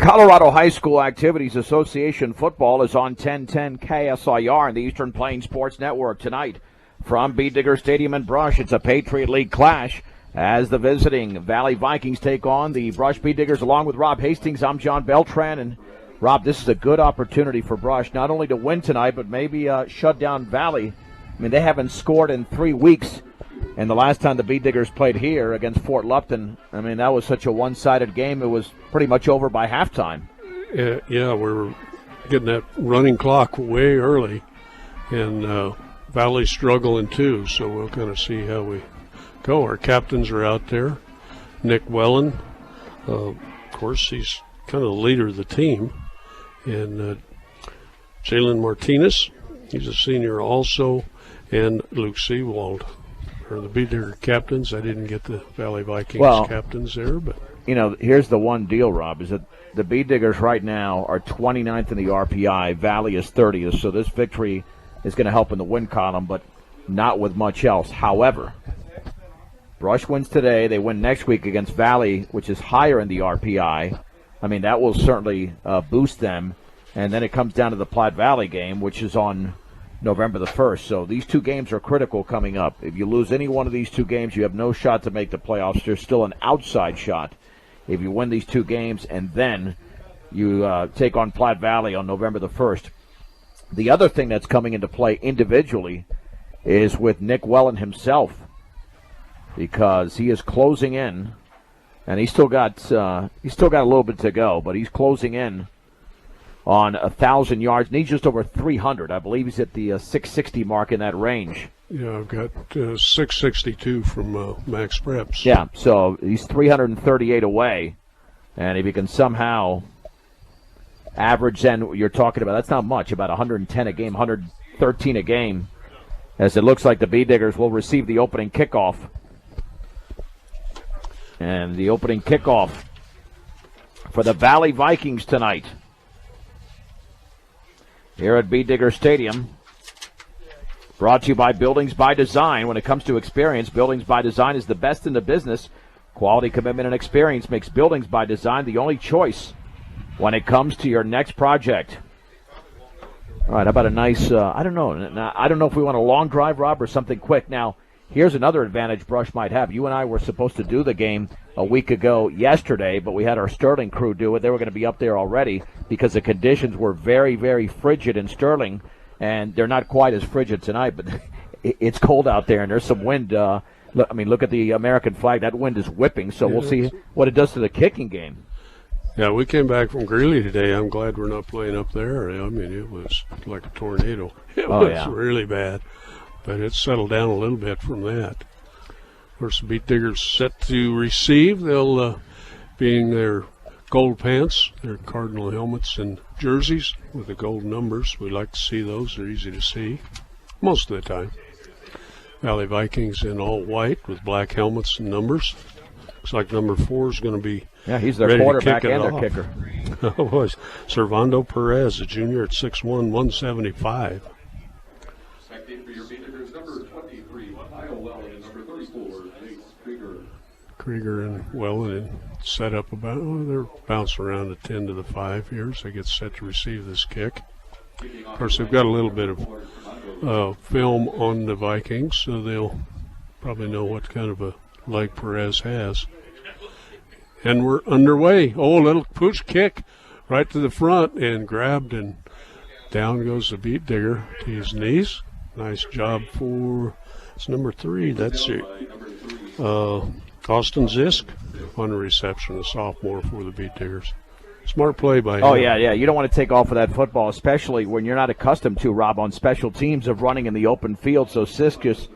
Colorado High School Activities Association football is on 1010 KSIR and the Eastern Plains Sports Network tonight. From Bee Digger Stadium in Brush, it's a Patriot League clash as the visiting Valley Vikings take on the Brush Bee Diggers along with Rob Hastings. I'm John Beltran, and Rob, this is a good opportunity for Brush not only to win tonight but maybe shut down Valley. I mean, they haven't scored in 3 weeks. And the last time the Bee Diggers played here against Fort Lupton, I mean, that was such a one-sided game. It was pretty much over by halftime. Yeah, we're getting that running clock way early, and Valley's struggling too, so we'll kind of see how we go. Our captains are out there. Nick Wellen, of course, he's kind of the leader of the team. And Jalen Martinez, he's a senior also, and Luke Seawald. Or the Bee Digger captains. I didn't get the Valley Vikings captains there, but you know, here's the one deal, Rob, is that the Bee Diggers right now are 29th in the RPI. Valley is 30th, so this victory is going to help in the win column, but not with much else. However, Brush wins today. They win next week against Valley, which is higher in the RPI. I mean, that will certainly boost them. And then it comes down to the Platte Valley game, which is on November the 1st. So these two games are critical coming up. If you lose any one of these two games, you have no shot to make the playoffs. There's still an outside shot if you win these two games, and then you take on Platte Valley on November the 1st. The other thing that's coming into play individually is with Nick Wellen himself, because he is closing in, and he's still got a little bit to go, but he's closing in on 1,000 yards, and he's just over 300. I believe he's at the 660 mark in that range. Yeah, I've got 662 from Max Preps. Yeah, so he's 338 away, and if you can somehow average then what you're talking about, that's not much, about 110 a game, 113 a game, as it looks like the Bee Diggers will receive the opening kickoff. And the opening kickoff for the Valley Vikings tonight here at Bee Digger Stadium. Brought to you by Buildings by Design. When it comes to experience, Buildings by Design is the best in the business. Quality, commitment, and experience makes Buildings by Design the only choice when it comes to your next project. All right, how about a nice, I don't know if we want a long drive, Rob, or something quick. Now, here's another advantage Brush might have. You and I were supposed to do the game a week ago yesterday, but we had our Sterling crew do it. They were going to be up there already because the conditions were very, very frigid in Sterling, and they're not quite as frigid tonight, but it's cold out there, and there's some wind. Look at the American flag. That wind is whipping, so we'll see what it does to the kicking game. Yeah, we came back from Greeley today. I'm glad we're not playing up there. I mean, it was like a tornado. It was really bad, but it's settled down a little bit from that. Of course, the Bee Diggers set to receive. They'll, being their gold pants, their cardinal helmets and jerseys with the gold numbers. We like to see those. They're easy to see most of the time. Valley Vikings in all white with black helmets and numbers. Looks like number 4 is going to be he's their quarterback and their kicker. It was Servando Perez, a junior at 6'1", 175. Krieger and Wellen set up about, they're bouncing around the 10 to the 5 here, so they get set to receive this kick. Of course, they've got a little bit of film on the Vikings, so they'll probably know what kind of a leg Perez has. And we're underway. Oh, little push kick right to the front and grabbed, and down goes the Bee Digger to his knees. Nice job for, it's number 3. That's it. Austin Zisk on the reception, a sophomore for the Bee Diggers. Smart play by him. Oh, yeah. You don't want to take off of that football, especially when you're not accustomed to, Rob, on special teams of running in the open field. So Zisk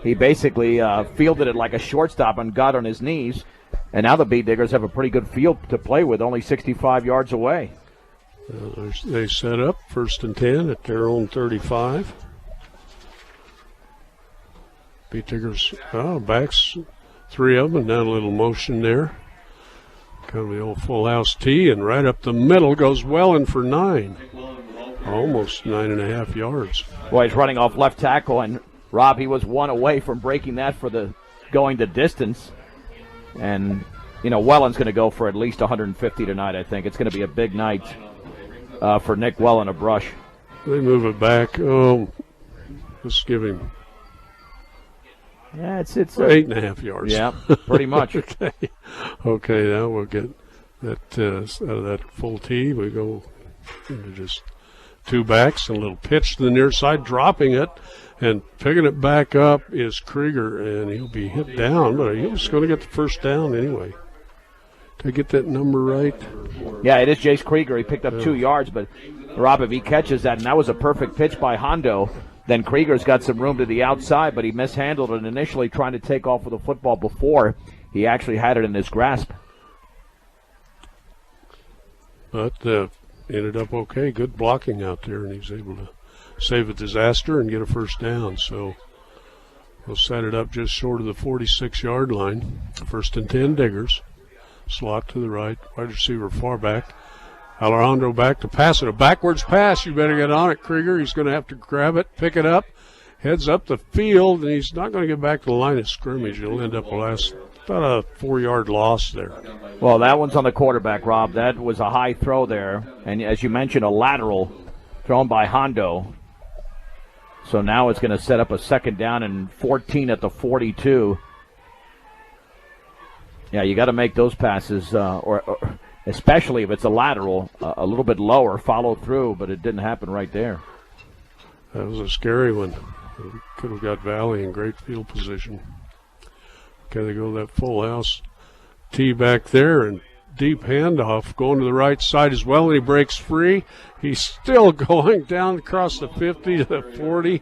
he basically fielded it like a shortstop and got on his knees. And now the Bee Diggers have a pretty good field to play with, only 65 yards away. They set up 1st and 10 at their own 35. Bee Diggers, backs 3 of them, and down a little motion there. Kind of the old full house tee, and right up the middle goes Wellen for 9. Almost 9.5 yards. Boy, he's running off left tackle, and Rob, he was 1 away from breaking that for the going the distance. And Welland's going to go for at least 150 tonight, I think. It's going to be a big night for Nick Welland of Brush. They move it back. Oh, let's give him. Yeah, it's 8.5 yards. Yeah, pretty much. Okay, now we'll get that out of that full tee. We go into just 2 backs and a little pitch to the near side, dropping it and picking it back up is Krieger, and he'll be hit down, but he was going to get the first down anyway. Did I get that number right? Yeah, it is Jace Krieger. He picked up 2 yards, but Rob, if he catches that, and that was a perfect pitch by Hondo, then Krieger's got some room to the outside, but he mishandled it initially trying to take off with the football before he actually had it in his grasp. But ended up okay. Good blocking out there, and he was able to save a disaster and get a first down. So we'll set it up just short of the 46-yard line. 1st and 10, Diggers. Slot to the right, wide receiver far back. Alejandro back to pass it. A backwards pass. You better get on it, Krieger. He's going to have to grab it, pick it up, heads up the field, and he's not going to get back to the line of scrimmage. He'll end up about a 4-yard loss there. Well, that one's on the quarterback, Rob. That was a high throw there. And as you mentioned, a lateral thrown by Hondo. So now it's going to set up a 2nd down and 14 at the 42. Yeah, you got to make those passes, or especially if it's a lateral, a little bit lower, follow through, but it didn't happen right there. That was a scary one. We could have got Valley in great field position. Okay, they go that full house tee back there, and deep handoff going to the right side as well, and he breaks free. He's still going down across the 50 to the 40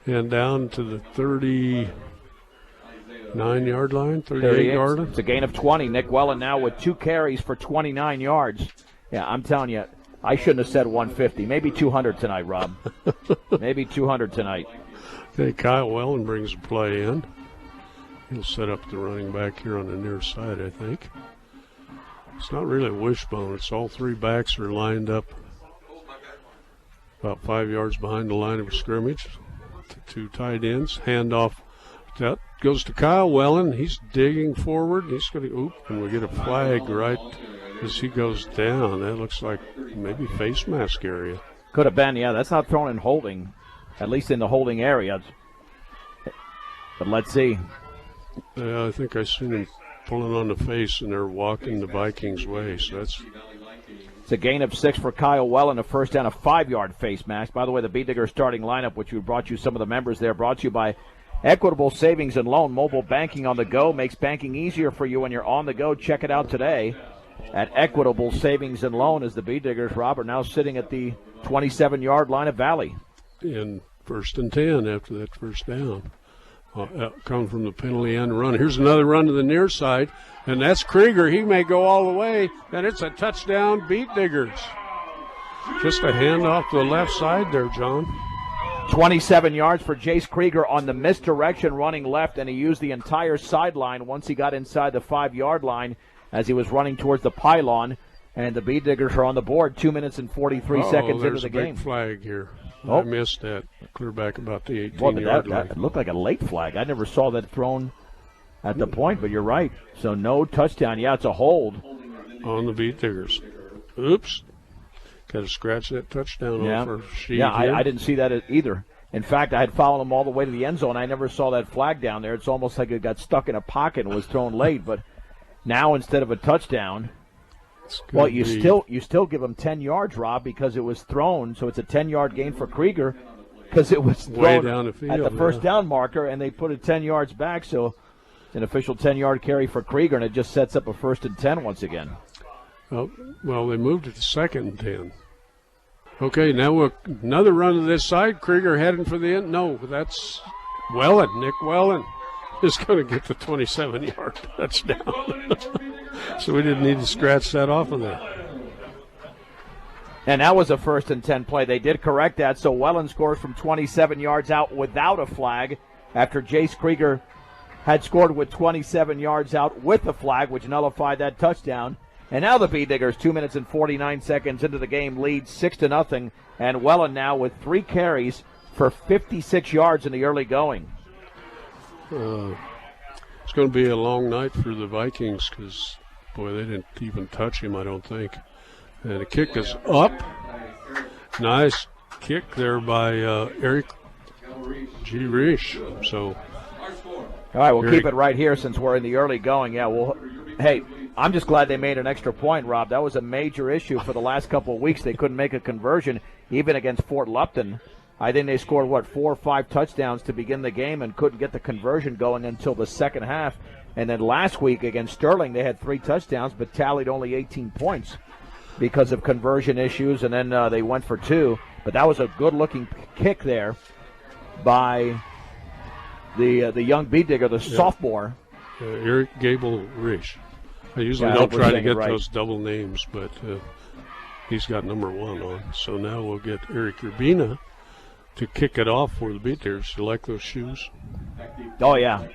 and down to the 39-yard line, 38-yard line. It's a gain of 20. Nick Welland now with 2 carries for 29 yards. Yeah, I'm telling you, I shouldn't have said 150. Maybe 200 tonight, Rob. Maybe 200 tonight. Okay, Kyle Welland brings a play in. He'll set up the running back here on the near side, I think. It's not really a wishbone. It's all 3 backs are lined up about 5 yards behind the line of scrimmage. 2 tight ends. Handoff. That goes to Kyle Welland. He's digging forward. He's going to, and we get a flag right as he goes down. That looks like maybe face mask area. Could have been, yeah. That's not thrown in holding, at least in the holding area. But let's see. Yeah, I think I seen him pulling on the face, and they're walking the Vikings' way. So it's a gain of 6 for Kyle Welland, a first down, a 5-yard face mask. By the way, the Bee Digger starting lineup, which we brought you some of the members there, brought to you by Equitable Savings and Loan. Mobile banking on the go makes banking easier for you when you're on the go. Check it out today at Equitable Savings and Loan, as the Bee Diggers, Rob, are now sitting at the 27-yard line of Valley. In 1st and 10 after that first down. Come from the penalty end run. Here's another run to the near side, and that's Krieger. He may go all the way, and it's a touchdown, Beat Diggers. Just a handoff to the left side there, John. 27 yards for Jace Krieger on the misdirection running left, and he used the entire sideline once he got inside the 5-yard line as he was running towards the pylon, and the Bee Diggers are on the board 2 minutes and 43 seconds into the game. There's a big flag here. I missed that. Clear back about the 18-yard line. That looked like a late flag. I never saw that thrown at the point, but you're right. So no touchdown. Yeah, it's a hold. On the Beat Diggers. Oops. Got to scratch that touchdown off our sheet. Yeah, I didn't see that either. In fact, I had followed him all the way to the end zone. I never saw that flag down there. It's almost like it got stuck in a pocket and was thrown late. But now instead of a touchdown, well, you still give him 10 yards, Rob, because it was thrown. So it's a 10-yard gain for Krieger because it was thrown down the field, at the first down marker, and they put it 10 yards back. So it's an official 10-yard carry for Krieger, and it just sets up a 1st and 10 once again. Well, they moved it to 2nd and 10. Okay, now another run to this side. Krieger heading for the end. No, that's Welland. Nick Welland is going to get the 27-yard touchdown. So we didn't need to scratch that off of there. And that was a 1st and 10 play. They did correct that, so Welland scores from 27 yards out without a flag after Jace Krieger had scored with 27 yards out with the flag, which nullified that touchdown. And now the Bee Diggers, 2 minutes and 49 seconds into the game, lead 6-0. And Welland now with 3 carries for 56 yards in the early going. It's going to be a long night for the Vikings because Boy, they didn't even touch him, I don't think. And the kick is up. Nice kick there by Eric G. Risch. So, all right, we'll keep it right here since we're in the early going. Yeah, well, hey, I'm just glad they made an extra point, Rob. That was a major issue for the last couple of weeks. They couldn't make a conversion, even against Fort Lupton. I think they scored, 4 or 5 touchdowns to begin the game and couldn't get the conversion going until the second half. And then last week against Sterling, they had 3 touchdowns but tallied only 18 points because of conversion issues, and then they went for 2. But that was a good-looking kick there by the young beat digger, the sophomore. Eric Gable Risch. I usually don't try to get those double names, but he's got number 1 on. So now we'll get Eric Urbina to kick it off for the beat diggers. You like those shoes? Oh, yeah.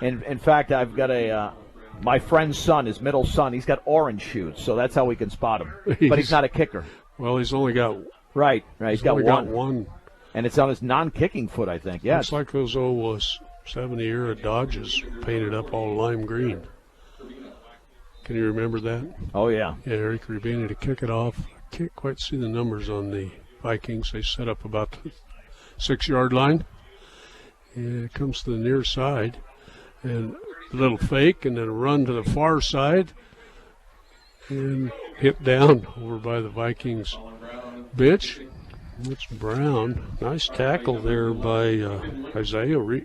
In fact, I've got my friend's son, his middle son, he's got orange shoes, so that's how we can spot him. But he's not a kicker. Well, he's only got right. He's got one. And it's on his non-kicking foot, I think. Yeah, it's like those old 70-era Dodges painted up all lime green. Can you remember that? Oh, yeah. Yeah, Eric Rubini to kick it off. Can't quite see the numbers on the Vikings. They set up about the 6-yard line. And it comes to the near side. And a little fake and then a run to the far side. And hit down over by the Vikings bench. It's Brown. Nice tackle there by Isaiah.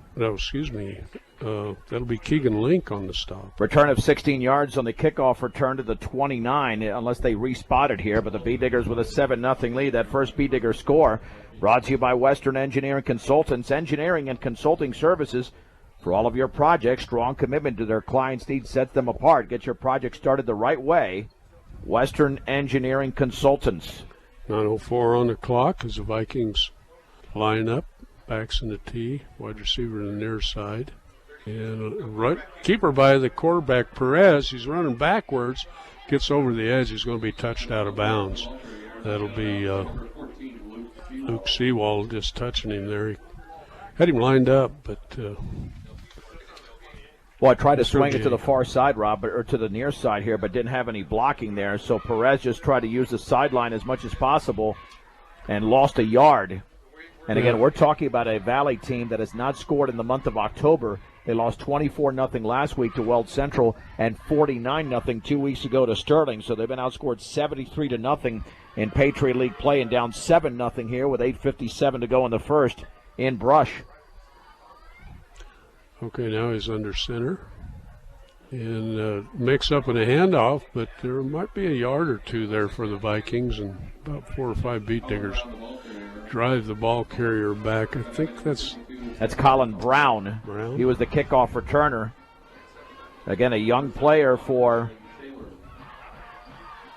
That'll be Keegan Link on the stop. Return of 16 yards on the kickoff return to the 29, unless they respotted here. But the Bee Diggers with a 7-0 lead. That first Bee Digger score brought to you by Western Engineering Consultants. Engineering and consulting services for all of your projects. Strong commitment to their clients' needs sets them apart. Get your project started the right way. Western Engineering Consultants. 9:04 on the clock as the Vikings line up. Backs in the tee. Wide receiver in the near side. And right keeper by the quarterback, Perez. He's running backwards. Gets over the edge. He's going to be touched out of bounds. That'll be Luke Seawald just touching him there. He had him lined up, but... Well, I tried to swing it to the far side, Rob, or to the near side here, but didn't have any blocking there. So Perez just tried to use the sideline as much as possible and lost a yard. And again, we're talking about a Valley team that has not scored in the month of October. They lost 24-0 last week to Weld Central and 49-0 2 weeks ago to Sterling. So they've been outscored 73-0 in Patriot League play and down 7-0 here with 8:57 to go in the first in Brush. Okay, now he's under center. And mix up in a handoff, but there might be a yard or two there for the Vikings, and about 4 or 5 beat diggers drive the ball carrier back. I think that's Colin Brown. He was the kickoff returner. Again, a young player for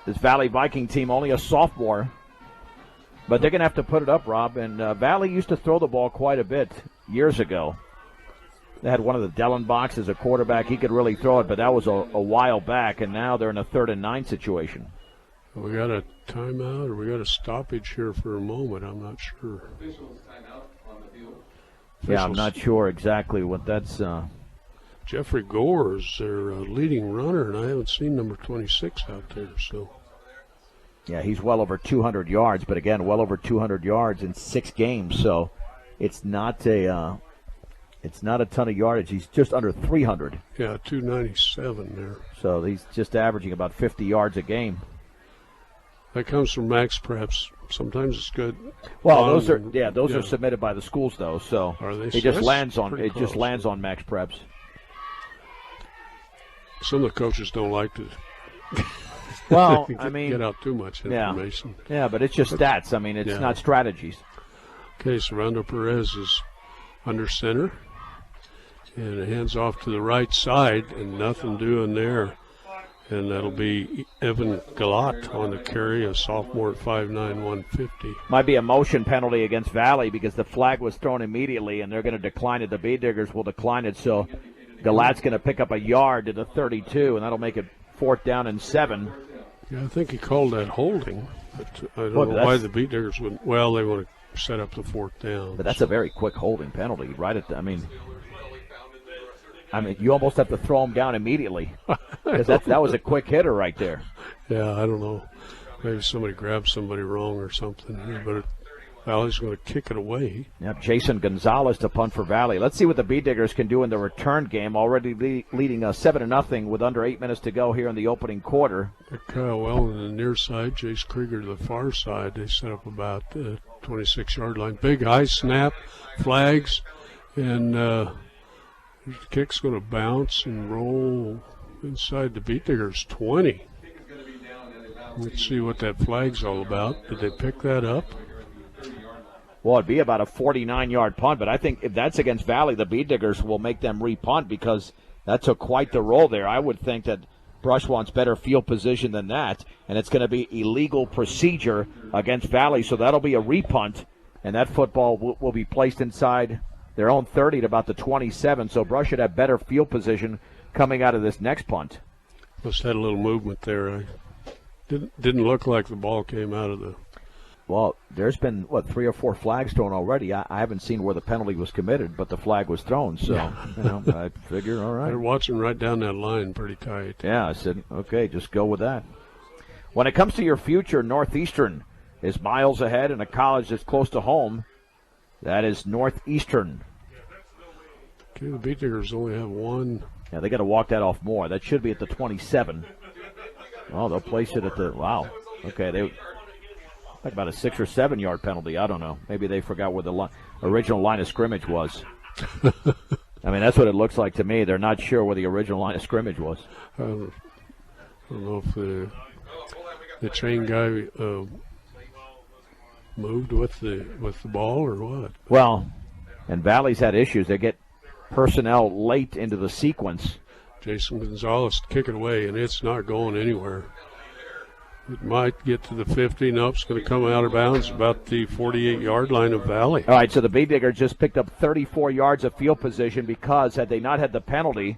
this Valley Viking team, only a sophomore. But they're going to have to put it up, Rob. And Valley used to throw the ball quite a bit years ago. They had one of the Dellenbachs as a quarterback. He could really throw it, but that was a while back, and now they're in a 3rd and 9 situation. We got a timeout, or we got a stoppage here for a moment. I'm not sure. Yeah, I'm not sure exactly what that's. Jeffrey Gore is their leading runner, and I haven't seen number 26 out there. So. Yeah, he's well over 200 yards, but again, well over 200 yards in 6 games. So it's not a ton of yardage. He's just under 300. Yeah, 297 there. So he's just averaging about 50 yards a game. That comes from Max Preps. Sometimes it's good. Well, those are submitted by the schools though. So are they? It just lands on Max Preps. Some of the coaches don't like to. Well, get out too much information. Yeah, but it's just stats. I mean, it's not strategies. Okay, Serrando Perez is under center. And it hands off to the right side, and nothing doing there. And that'll be Evan Galat on the carry, a sophomore at 5'9", 150. Might be a motion penalty against Valley because the flag was thrown immediately, and they're going to decline it. The Bee Diggers will decline it, so Galat's going to pick up a yard to the 32, and that'll make it 4th down and 7. Yeah, I think he called that holding, but I don't know why the Bee Diggers wouldn't. Well, they want to set up the 4th down. But that's a very quick holding penalty, right? I mean, you almost have to throw him down immediately because that was a quick hitter right there. Yeah, I don't know. Maybe somebody grabbed somebody wrong or something. But Valley's going to kick it away. Yep, Jason Gonzalez to punt for Valley. Let's see what the Bee Diggers can do in the return game. Already leading 7-0 with under 8 minutes to go here in the opening quarter. Kyle Wellen on the near side, Jace Krieger to the far side. They set up about the 26-yard line. Big high snap, flags, and the kick's going to bounce and roll inside the Bee Diggers 20. Let's see what that flag's all about. Did they pick that up? Well, it'd be about a 49-yard punt, but I think if that's against Valley, the Bee Diggers will make them re-punt because that took quite the roll there. I would think that Brush wants better field position than that, and it's going to be illegal procedure against Valley, so that'll be a re-punt, and that football will be placed inside their own 30 at about the 27, so Brush should have better field position coming out of this next punt. Must have had a little movement there. Didn't look like the ball came out of the... Well, there's been, 3 or 4 flags thrown already. I haven't seen where the penalty was committed, but the flag was thrown. So, I figure, all right. They're watching right down that line pretty tight. Yeah, I said, okay, just go with that. When it comes to your future, Northeastern is miles ahead in a college that's close to home. That is Northeastern. Okay, the Bee Diggers only have one. Yeah, they got to walk that off more. That should be at the 27. Oh, they'll place it at the, wow. Okay, they... like about a 6 or 7 yard penalty. I don't know. Maybe they forgot where the original line of scrimmage was. I mean, that's what it looks like to me. They're not sure where the original line of scrimmage was. I don't know if the chain guy moved with the ball or what. Well, and Valley's had issues. They get personnel late into the sequence. Jason Gonzalez kick it away, and it's not going anywhere. It might get to the 50. Nope, it's going to come out of bounds about the 48-yard line of Valley. All right, so the Bee Diggers just picked up 34 yards of field position because had they not had the penalty,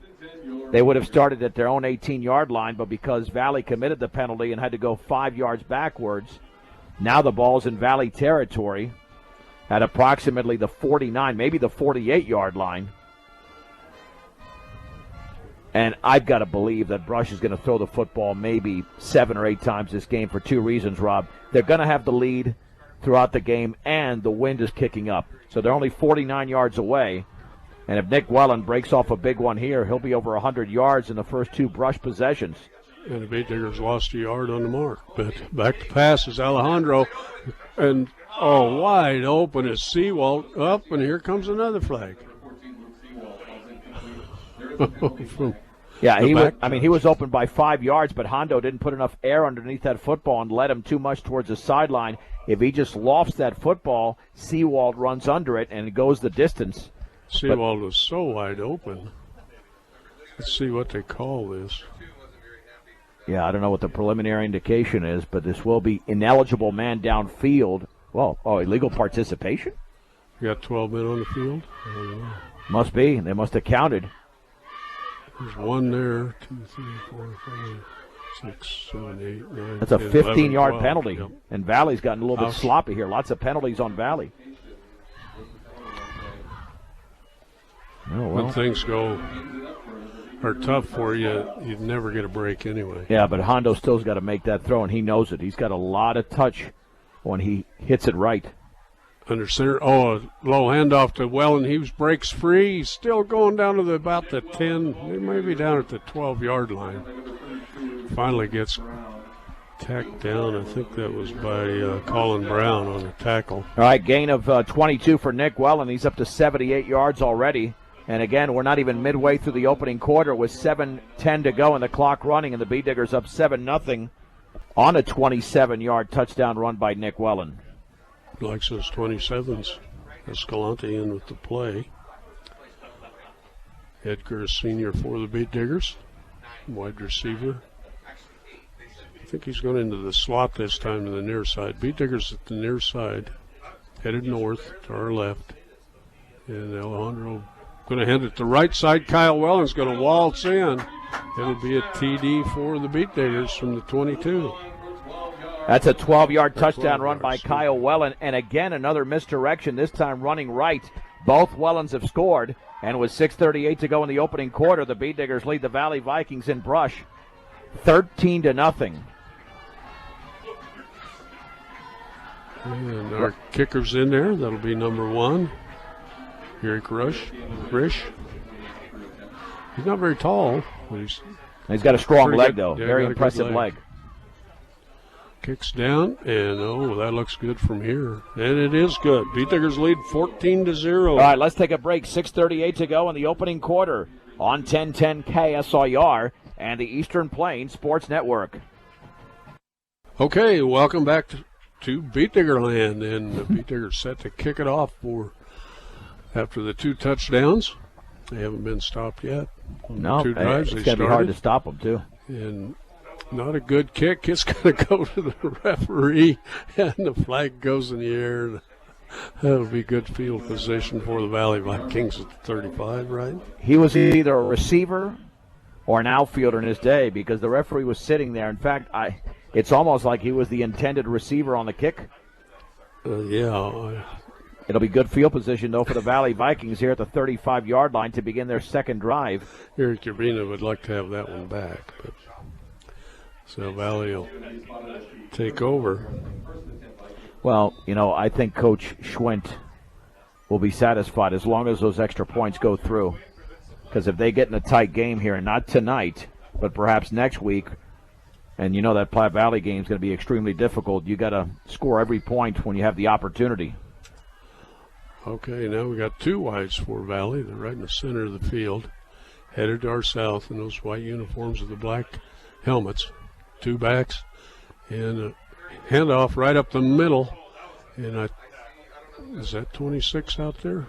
they would have started at their own 18-yard line, but because Valley committed the penalty and had to go 5 yards backwards, now the ball's in Valley territory at approximately the 49, maybe the 48-yard line. And I've got to believe that Brush is going to throw the football maybe 7 or 8 times this game for 2 reasons, Rob. They're going to have the lead throughout the game, and the wind is kicking up. So they're only 49 yards away. And if Nick Wellen breaks off a big one here, he'll be over 100 yards in the first 2 Brush possessions. And the Bee Diggers lost a yard on the mark. But back to pass is Alejandro. And, wide open is Seawald up, and here comes another flag. Yeah, he was open by 5 yards, but Hondo didn't put enough air underneath that football and led him too much towards the sideline. If he just lofts that football, Seawald runs under it and it goes the distance. Seawald was so wide open. Let's see what they call this. Yeah, I don't know what the preliminary indication is, but this will be ineligible man downfield. Well, illegal participation? You got 12 men on the field? Must be. They must have counted. There's one there, 2, 3, 4, 5, 6, 7, 8, 9. That's a 15-yard 12, penalty. Yep. And Valley's gotten a little bit sloppy here. Lots of penalties on Valley. When things are tough for you, you'd never get a break anyway. Yeah, but Hondo still's got to make that throw, and he knows it. He's got a lot of touch when he hits it right. Under center, a low handoff to Wellen. He breaks free. He's still going down to about the 10, maybe down at the 12-yard line. Finally gets tacked down. I think that was by Colin Brown on a tackle. All right, gain of 22 for Nick Wellen. He's up to 78 yards already. And again, we're not even midway through the opening quarter with 7:10 to go and the clock running, and the Bee Diggers up 7-0 on a 27-yard touchdown run by Nick Wellen. Likes those 27s. Escalante in with the play. Edgar is senior for the Bee Diggers. Wide receiver. I think he's going into the slot this time to the near side. Bee Diggers at the near side. Headed north to our left. And Alejandro going to hand it to right side. Kyle Wellen's going to waltz in. It'll be a TD for the Bee Diggers from the 22. That's a 12-yard touchdown run by Kyle Wellen. And again, another misdirection, this time running right Both Wellens have scored, and with 6:38 to go in the opening quarter, the Beet Diggers lead the Valley Vikings in brush 13-0. And our kicker's in there. That'll be number 1. Eric Rish. He's not very tall, but he's got a strong leg, though. Yeah, very impressive leg. Kicks down, and that looks good from here. And it is good. Beet Diggers lead 14-0. All right, let's take a break. 6:38 to go in the opening quarter on 1010 KSIR and the Eastern Plains Sports Network. Okay, welcome back to Beet Digger Land, and the Beet Diggers set to kick it off after the 2 touchdowns. They haven't been stopped yet. No, 2 drives, it's going to be hard to stop them, too. And not a good kick. It's going to go to the referee, and the flag goes in the air. That'll be good field position for the Valley Vikings at the 35, right? He was either a receiver or an outfielder in his day because the referee was sitting there. In fact, it's almost like he was the intended receiver on the kick. Yeah. It'll be good field position, though, for the Valley Vikings here at the 35-yard line to begin their second drive. Eric Urbina would like to have that one back. So Valley will take over. Well, I think Coach Schwint will be satisfied as long as those extra points go through. Because if they get in a tight game here, and not tonight, but perhaps next week, and that Platte Valley game is going to be extremely difficult, you got to score every point when you have the opportunity. Okay, now we got 2 wides for Valley. They're right in the center of the field, headed to our south in those white uniforms with the black helmets. 2 backs, and a handoff right up the middle. And is that 26 out there?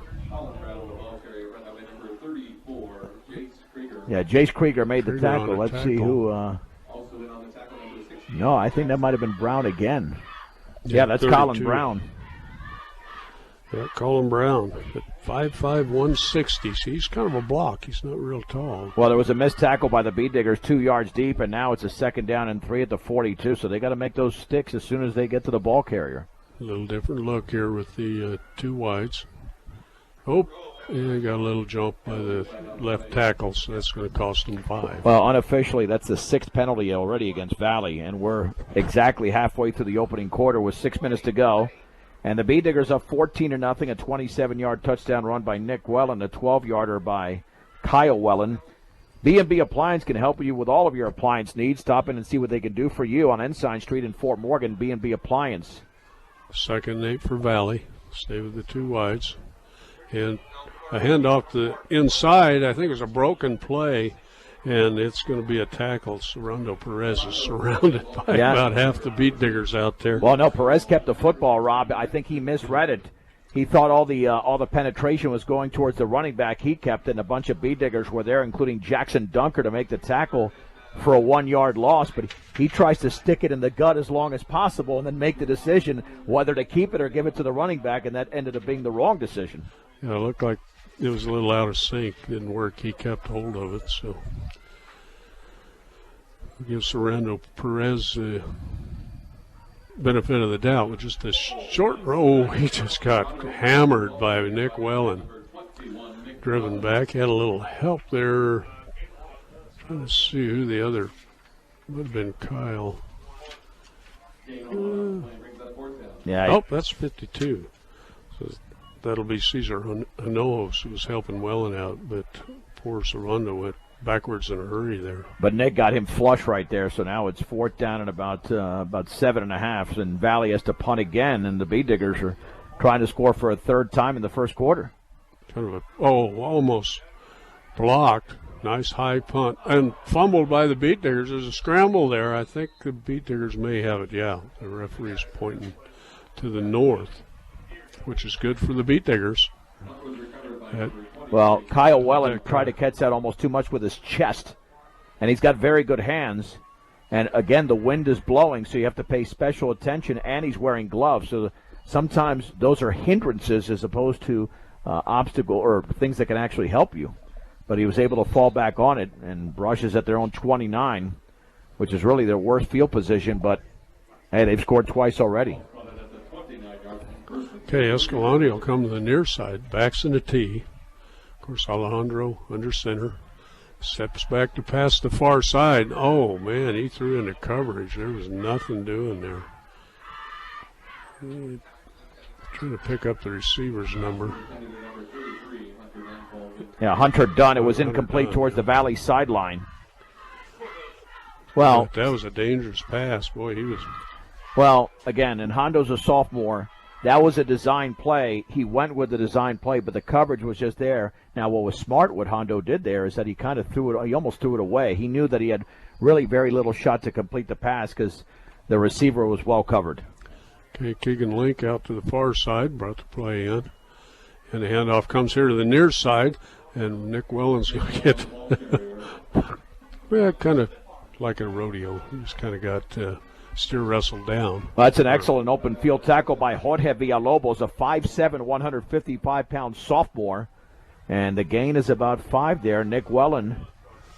Yeah, Jace Krieger made the tackle. Let's see who. No, I think that might have been Brown again. Yeah, that's 32. Colin Brown. Yeah, Colin Brown at 5'5", 160. See, he's kind of a block. He's not real tall. Well, there was a missed tackle by the Beet Diggers 2 yards deep, and now it's a 2nd down and 3 at the 42, so they got to make those sticks as soon as they get to the ball carrier. A little different look here with the 2 wides. Oh, yeah, got a little jump by the left tackle, so that's going to cost them 5. Well, unofficially, that's the 6th penalty already against Valley, and we're exactly halfway through the opening quarter with 6 minutes to go. And the Beet Diggers up 14-0, a 27-yard touchdown run by Nick Wellen, a 12-yarder by Kyle Wellen. B&B Appliance can help you with all of your appliance needs. Stop in and see what they can do for you on Ensign Street in Fort Morgan, B&B Appliance. 2nd and 8 for Valley. Stay with the 2 wides. And a handoff to inside, I think it was a broken play. And it's going to be a tackle. Serrando Perez is surrounded by about half the Beet Diggers out there. Well, no, Perez kept the football, Rob. I think he misread it. He thought all the penetration was going towards the running back. He kept it, and a bunch of Beet Diggers were there, including Jackson Dunker, to make the tackle for a 1-yard loss. But he tries to stick it in the gut as long as possible and then make the decision whether to keep it or give it to the running back, and that ended up being the wrong decision. Yeah, it looked like it was a little out of sync. Didn't work. He kept hold of it, so give Serrando Perez the benefit of the doubt with just a short row. He just got hammered by Nick Wellen. Driven back. Had a little help there. Trying to see who the other would have been. Kyle. Oh, that's 52. So that'll be Cesar Hinojos, who was helping Wellen out, but poor Serrando went backwards in a hurry there. But Nick got him flush right there, so now it's 4th down and about 7.5, and Valley has to punt again, and the Beet Diggers are trying to score for a 3rd time in the first quarter. Kind of almost blocked. Nice high punt. And fumbled by the Beet Diggers. There's a scramble there. I think the Beet Diggers may have it. Yeah, the referee's pointing to the north, which is good for the Beet Diggers. Well, Kyle Wellen tried to catch that almost too much with his chest, and he's got very good hands. And, again, the wind is blowing, so you have to pay special attention, and he's wearing gloves. So sometimes those are hindrances as opposed to obstacle or things that can actually help you. But he was able to fall back on it and brushes at their own 29, which is really their worst field position. But, hey, they've scored twice already. Okay, Escalante will come to the near side, backs in the tee. Of course, Alejandro under center. Steps back to pass the far side. Oh, man, he threw into coverage. There was nothing doing there. Trying to pick up the receiver's number. Yeah, Hunter Dunn. It was incomplete towards the Valley sideline. Well, but that was a dangerous pass. Boy, he was. Well, again, and Hondo's a sophomore. That was a design play. He went with the design play, but the coverage was just there. Now, what was smart, what Hondo did there, is that he kind of threw it. He almost threw it away. He knew that he had really very little shot to complete the pass because the receiver was well covered. Okay, Keegan Link out to the far side, brought the play in. And the handoff comes here to the near side, and Nick Welland's going to get, well, kind of like a rodeo. He's kind of got steer wrestled down. Well, that's an excellent open field tackle by Jorge Villalobos, a 5'7", 155-pound sophomore. And the gain is about 5 there. Nick Welland,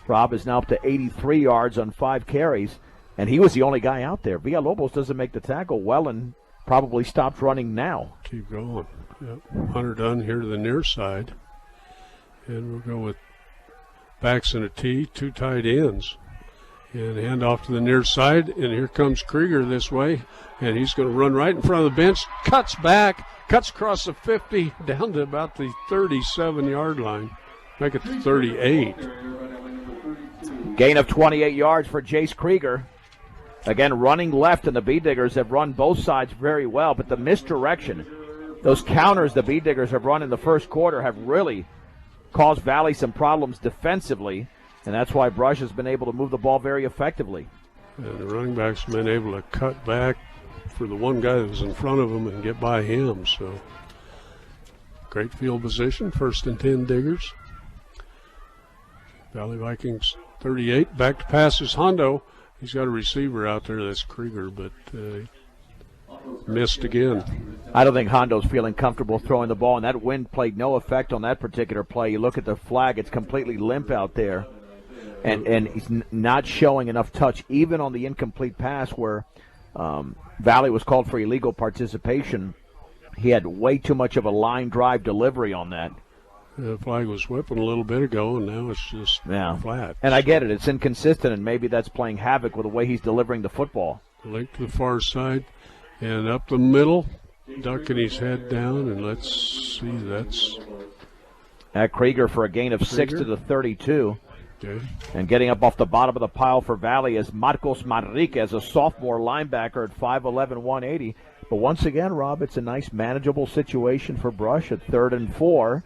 Rob, is now up to 83 yards on 5 carries. And he was the only guy out there. Villalobos doesn't make the tackle. Welland probably stops running now. Keep going. Yep. Hunter Dunn here to the near side. And we'll go with backs in a tee, 2 tight ends. And hand off to the near side, and here comes Krieger this way, and he's going to run right in front of the bench, cuts back, cuts across the 50, down to about the 37-yard line, make it to 38. Gain of 28 yards for Jace Krieger. Again, running left, and the B-Diggers have run both sides very well, but the misdirection, those counters the B-Diggers have run in the first quarter have really caused Valley some problems defensively. And that's why Brush has been able to move the ball very effectively. And the running back's been able to cut back for the one guy that was in front of him and get by him. So great field position, 1st and 10 Diggers. Valley Vikings 38. Back to pass is Hondo. He's got a receiver out there, that's Krieger, but missed again. I don't think Hondo's feeling comfortable throwing the ball, and that wind played no effect on that particular play. You look at the flag, it's completely limp out there. And he's not showing enough touch, even on the incomplete pass where Valley was called for illegal participation. He had way too much of a line drive delivery on that. The flag was whipping a little bit ago, and now it's just flat. And I get it. It's inconsistent, and maybe that's playing havoc with the way he's delivering the football. Link to the far side and up the middle, ducking his head down, and let's see, that's... At Krieger for a gain of 6 to the 32. Okay. And getting up off the bottom of the pile for Valley is Marcos Manriquez, a sophomore linebacker at 5'11", 180. But once again, Rob, it's a nice manageable situation for Brush at 3rd and 4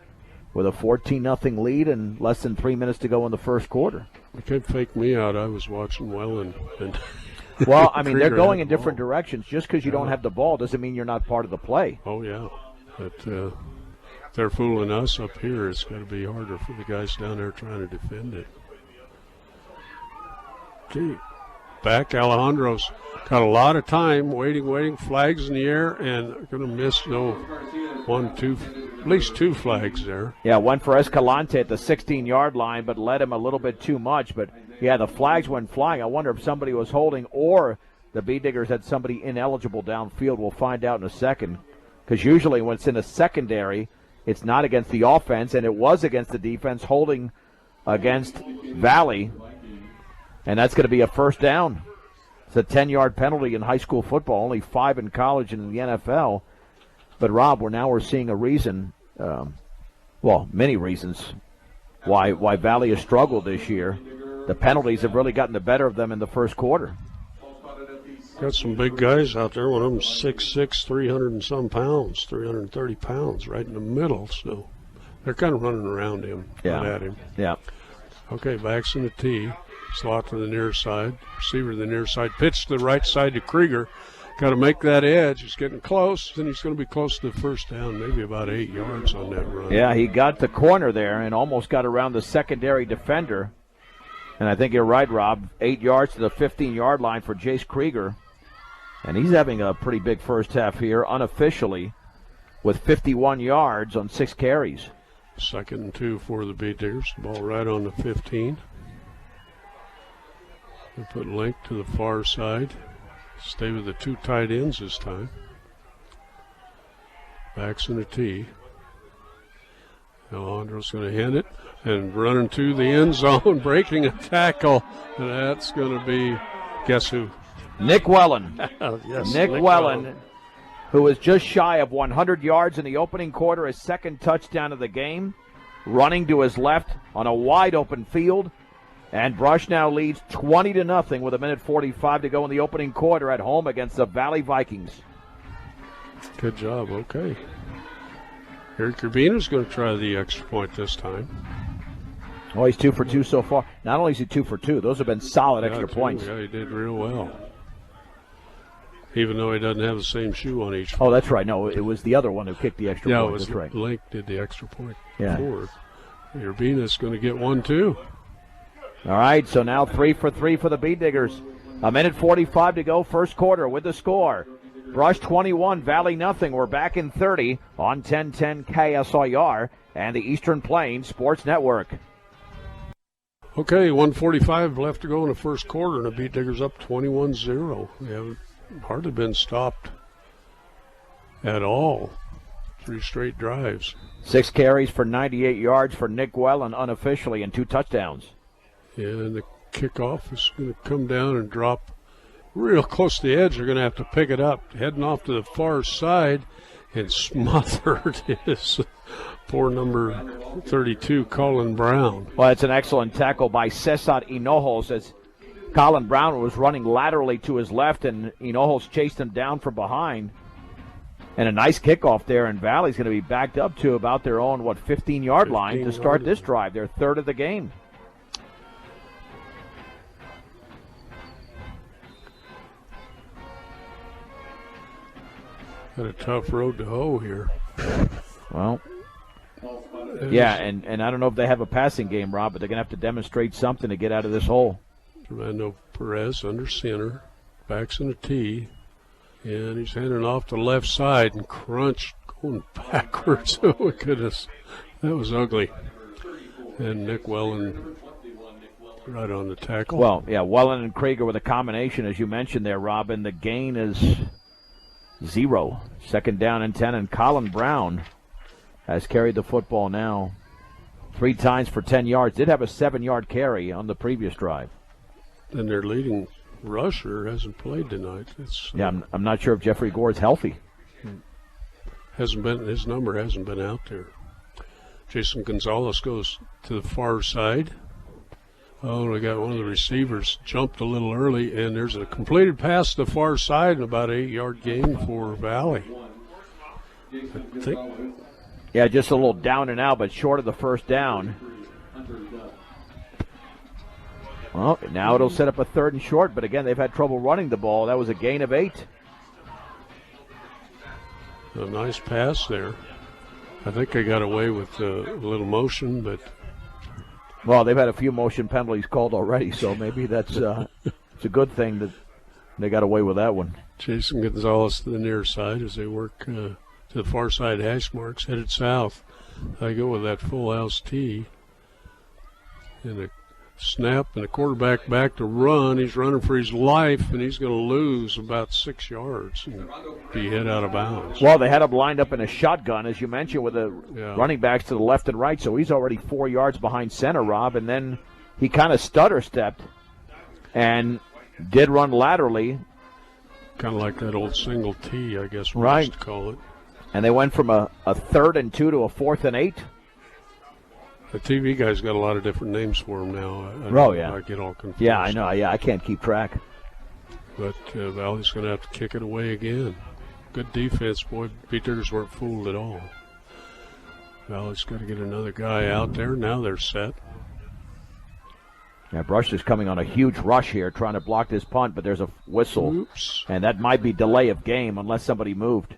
with a 14-0 lead and less than 3 minutes to go in the first quarter. You can't fake me out. I was watching well and well, I mean, they're going in different directions. Just because you don't have the ball doesn't mean you're not part of the play. Oh, yeah. But they're fooling us up here. It's got to be harder for the guys down there trying to defend it. Okay. Back, Alejandro's got a lot of time waiting, flags in the air, and going to miss at least 2 flags there. Yeah, one for Escalante at the 16-yard line, but led him a little bit too much. But, yeah, the flags went flying. I wonder if somebody was holding or the B-Diggers had somebody ineligible downfield. We'll find out in a second. Because usually when it's in a secondary, it's not against the offense, and it was against the defense holding against Valley. And that's going to be a first down. It's a 10-yard penalty in high school football, only 5 in college and in the NFL. But, Rob, we're seeing a reason, many reasons why Valley has struggled this year. The penalties have really gotten the better of them in the first quarter. Got some big guys out there. One of them 6'6", 300 and some pounds, 330 pounds right in the middle. So they're kind of running around him, not at him. Yeah. Okay, backs in the tee. Slot to the near side. Receiver to the near side. Pitch to the right side to Krieger. Got to make that edge. He's getting close. Then he's going to be close to the first down, maybe about 8 yards on that run. Yeah, he got the corner there and almost got around the secondary defender. And I think you're right, Rob. 8 yards to the 15-yard line for Jace Krieger. And he's having a pretty big first half here, unofficially, with 51 yards on 6 carries. 2nd and 2 for the B-Diggers. Ball right on the 15. They put Link to the far side. Stay with the 2 tight ends this time. Backs in the tee. Alejandro's going to hand it and running to the end zone, breaking a tackle. And that's going to be, guess who? Nick Wellen. Yes, Nick Wellen, who was just shy of 100 yards in the opening quarter, his second touchdown of the game, running to his left on a wide-open field. And Brush now leads 20-0 with 1:45 to go in the opening quarter at home against the Valley Vikings. Good job. Okay. Eric Urbina's going to try the extra point this time. Oh, he's 2 for 2 so far. Not only is he 2 for 2, those have been solid extra points. Yeah, he did real well. Even though he doesn't have the same shoe on each. Oh, that's right. No, it was the other one who kicked the extra point. Yeah, it was that's right. Link did the extra point Yeah. forward. Urbina's going to get one, too. All right, so now 3 for 3 for the Bee Diggers. 1:45 to go, first quarter with the score. Brush 21, Valley nothing. We're back in 30 on 1010 KSIR and the Eastern Plains Sports Network. Okay, 1:45 left to go in the first quarter, and the Bee Diggers up 21-0. They haven't hardly been stopped at all. 3 straight drives. 6 carries for 98 yards for Nick Wellen unofficially and 2 touchdowns. Yeah, and the kickoff is going to come down and drop real close to the edge. They're going to have to pick it up, heading off to the far side, and smothered his poor number 32, Colin Brown. Well, it's an excellent tackle by Cesar Hinojos as Colin Brown was running laterally to his left, and Hinojos chased him down from behind. And a nice kickoff there, and Valley's going to be backed up to about their own, 15-yard line to start this drive, their third of the game. Got a tough road to hoe here. Well, yeah, and I don't know if they have a passing game, Rob, but they're going to have to demonstrate something to get out of this hole. Fernando Perez under center, backs in the tee, and he's handing off to the left side and crunch going backwards. Oh, my goodness. That was ugly. And Nick Wellen right on the tackle. Well, yeah, Wellen and Krieger with a combination, as you mentioned there, Robin. The gain is 0. Second down and 10, and Colin Brown has carried the football now 3 times for 10 yards. Did have a 7-yard carry on the previous drive. And their leading rusher hasn't played tonight. Yeah, I'm not sure if Jeffrey Gore's healthy. His number hasn't been out there. Jason Gonzalez goes to the far side. Oh, we got one of the receivers jumped a little early, and there's a completed pass to the far side and about an 8-yard gain for Valley. I think. Yeah, just a little down and out, but short of the first down. Well, now it'll set up a 3rd and short, but again, they've had trouble running the ball. That was a gain of 8. A nice pass there. I think they got away with a little motion, but. Well, they've had a few motion penalties called already, so maybe that's it's a good thing that they got away with that one. Jason Gonzalez to the near side as they work to the far side hash marks, headed south. I go with that full house tee. And a snap, and the quarterback back to run. He's running for his life, and he's going to lose about 6 yards and be hit out of bounds. Well, they had him lined up in a shotgun, as you mentioned, with the running backs to the left and right, so he's already 4 yards behind center, Rob, and then he kind of stutter-stepped and did run laterally. Kind of like that old single T, I guess we used to call it. And they went from a 3rd and 2 to a 4th and 8. The TV guy's got a lot of different names for him now. I get all confused. Yeah, I know. Yeah, I can't keep track. But Valley's going to have to kick it away again. Good defense, boy. Bee Diggers weren't fooled at all. Valley's got to get another guy out there. Now they're set. Yeah, Brush is coming on a huge rush here, trying to block this punt, but there's a whistle. Oops. And that might be delay of game unless somebody moved.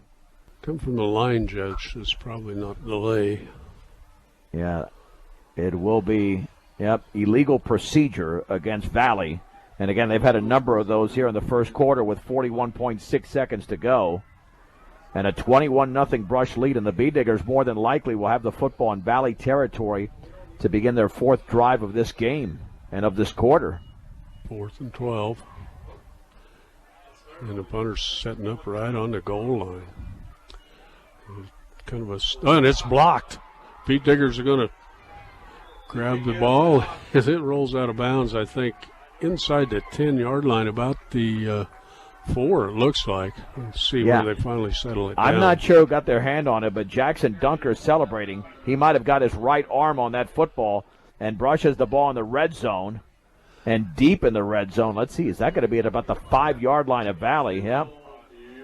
Come from the line judge. It's probably not delay. Yeah. It will be, illegal procedure against Valley. And again, they've had a number of those here in the first quarter with 41.6 seconds to go. And a 21-0 Brush lead. And the Bee Diggers more than likely will have the football in Valley territory to begin their 4th drive of this game and of this quarter. 4th and 12. And the punter's setting up right on the goal line. kind of and it's blocked. Pete Diggers are going to grab the ball as it rolls out of bounds, I think, inside the 10-yard line, about the 4, it looks like. Let's see where they finally settle it down. I'm not sure who got their hand on it, but Jackson Dunker is celebrating. He might have got his right arm on that football and brushes the ball in the red zone and deep in the red zone. Let's see, is that going to be at about the 5-yard line of Valley? Yeah,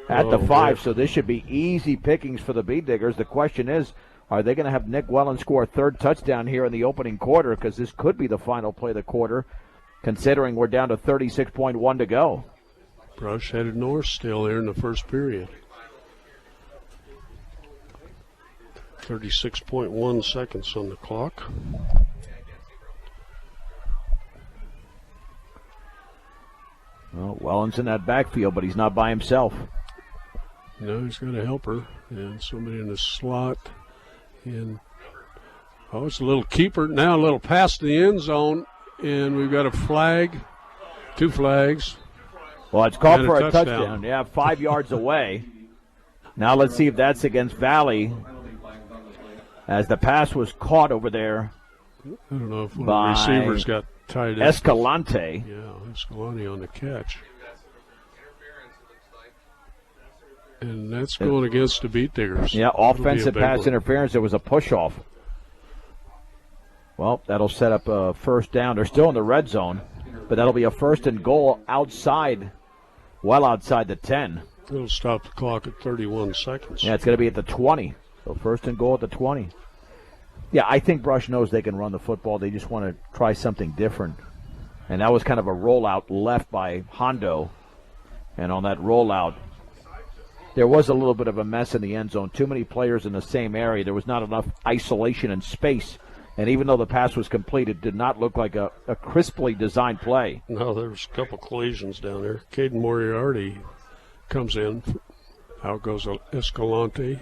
at the 5, so this should be easy pickings for the Bee Diggers. The question is, are they going to have Nick Wellen score a 3rd touchdown here in the opening quarter? Because this could be the final play of the quarter, considering we're down to 36.1 to go. Brush headed north still there in the first period. 36.1 seconds on the clock. Well, Wellen's in that backfield, but he's not by himself. No, he's got a helper and somebody in the slot. And it's a little keeper now, a little past the end zone, and we've got a flag, 2 flags. Well, it's called for a touchdown. Yeah, 5 yards away. Now let's see if that's against Valley, as the pass was caught over there. I don't know if one of the receivers got tied in. Escalante. Yeah, Escalante on the catch. And that's going against the Beat Diggers. Yeah, offensive pass interference. There was a push-off. Well, that'll set up a first down. They're still in the red zone, but that'll be a 1st and goal outside, well outside the 10. It'll stop the clock at 31 seconds. Yeah, it's going to be at the 20. So 1st and goal at the 20. Yeah, I think Brush knows they can run the football. They just want to try something different. And that was kind of a rollout left by Hondo. And on that rollout, there was a little bit of a mess in the end zone. Too many players in the same area. There was not enough isolation and space. And even though the pass was complete, it did not look like a crisply designed play. No, there was a couple collisions down there. Caden Moriarty comes in. Out goes Escalante.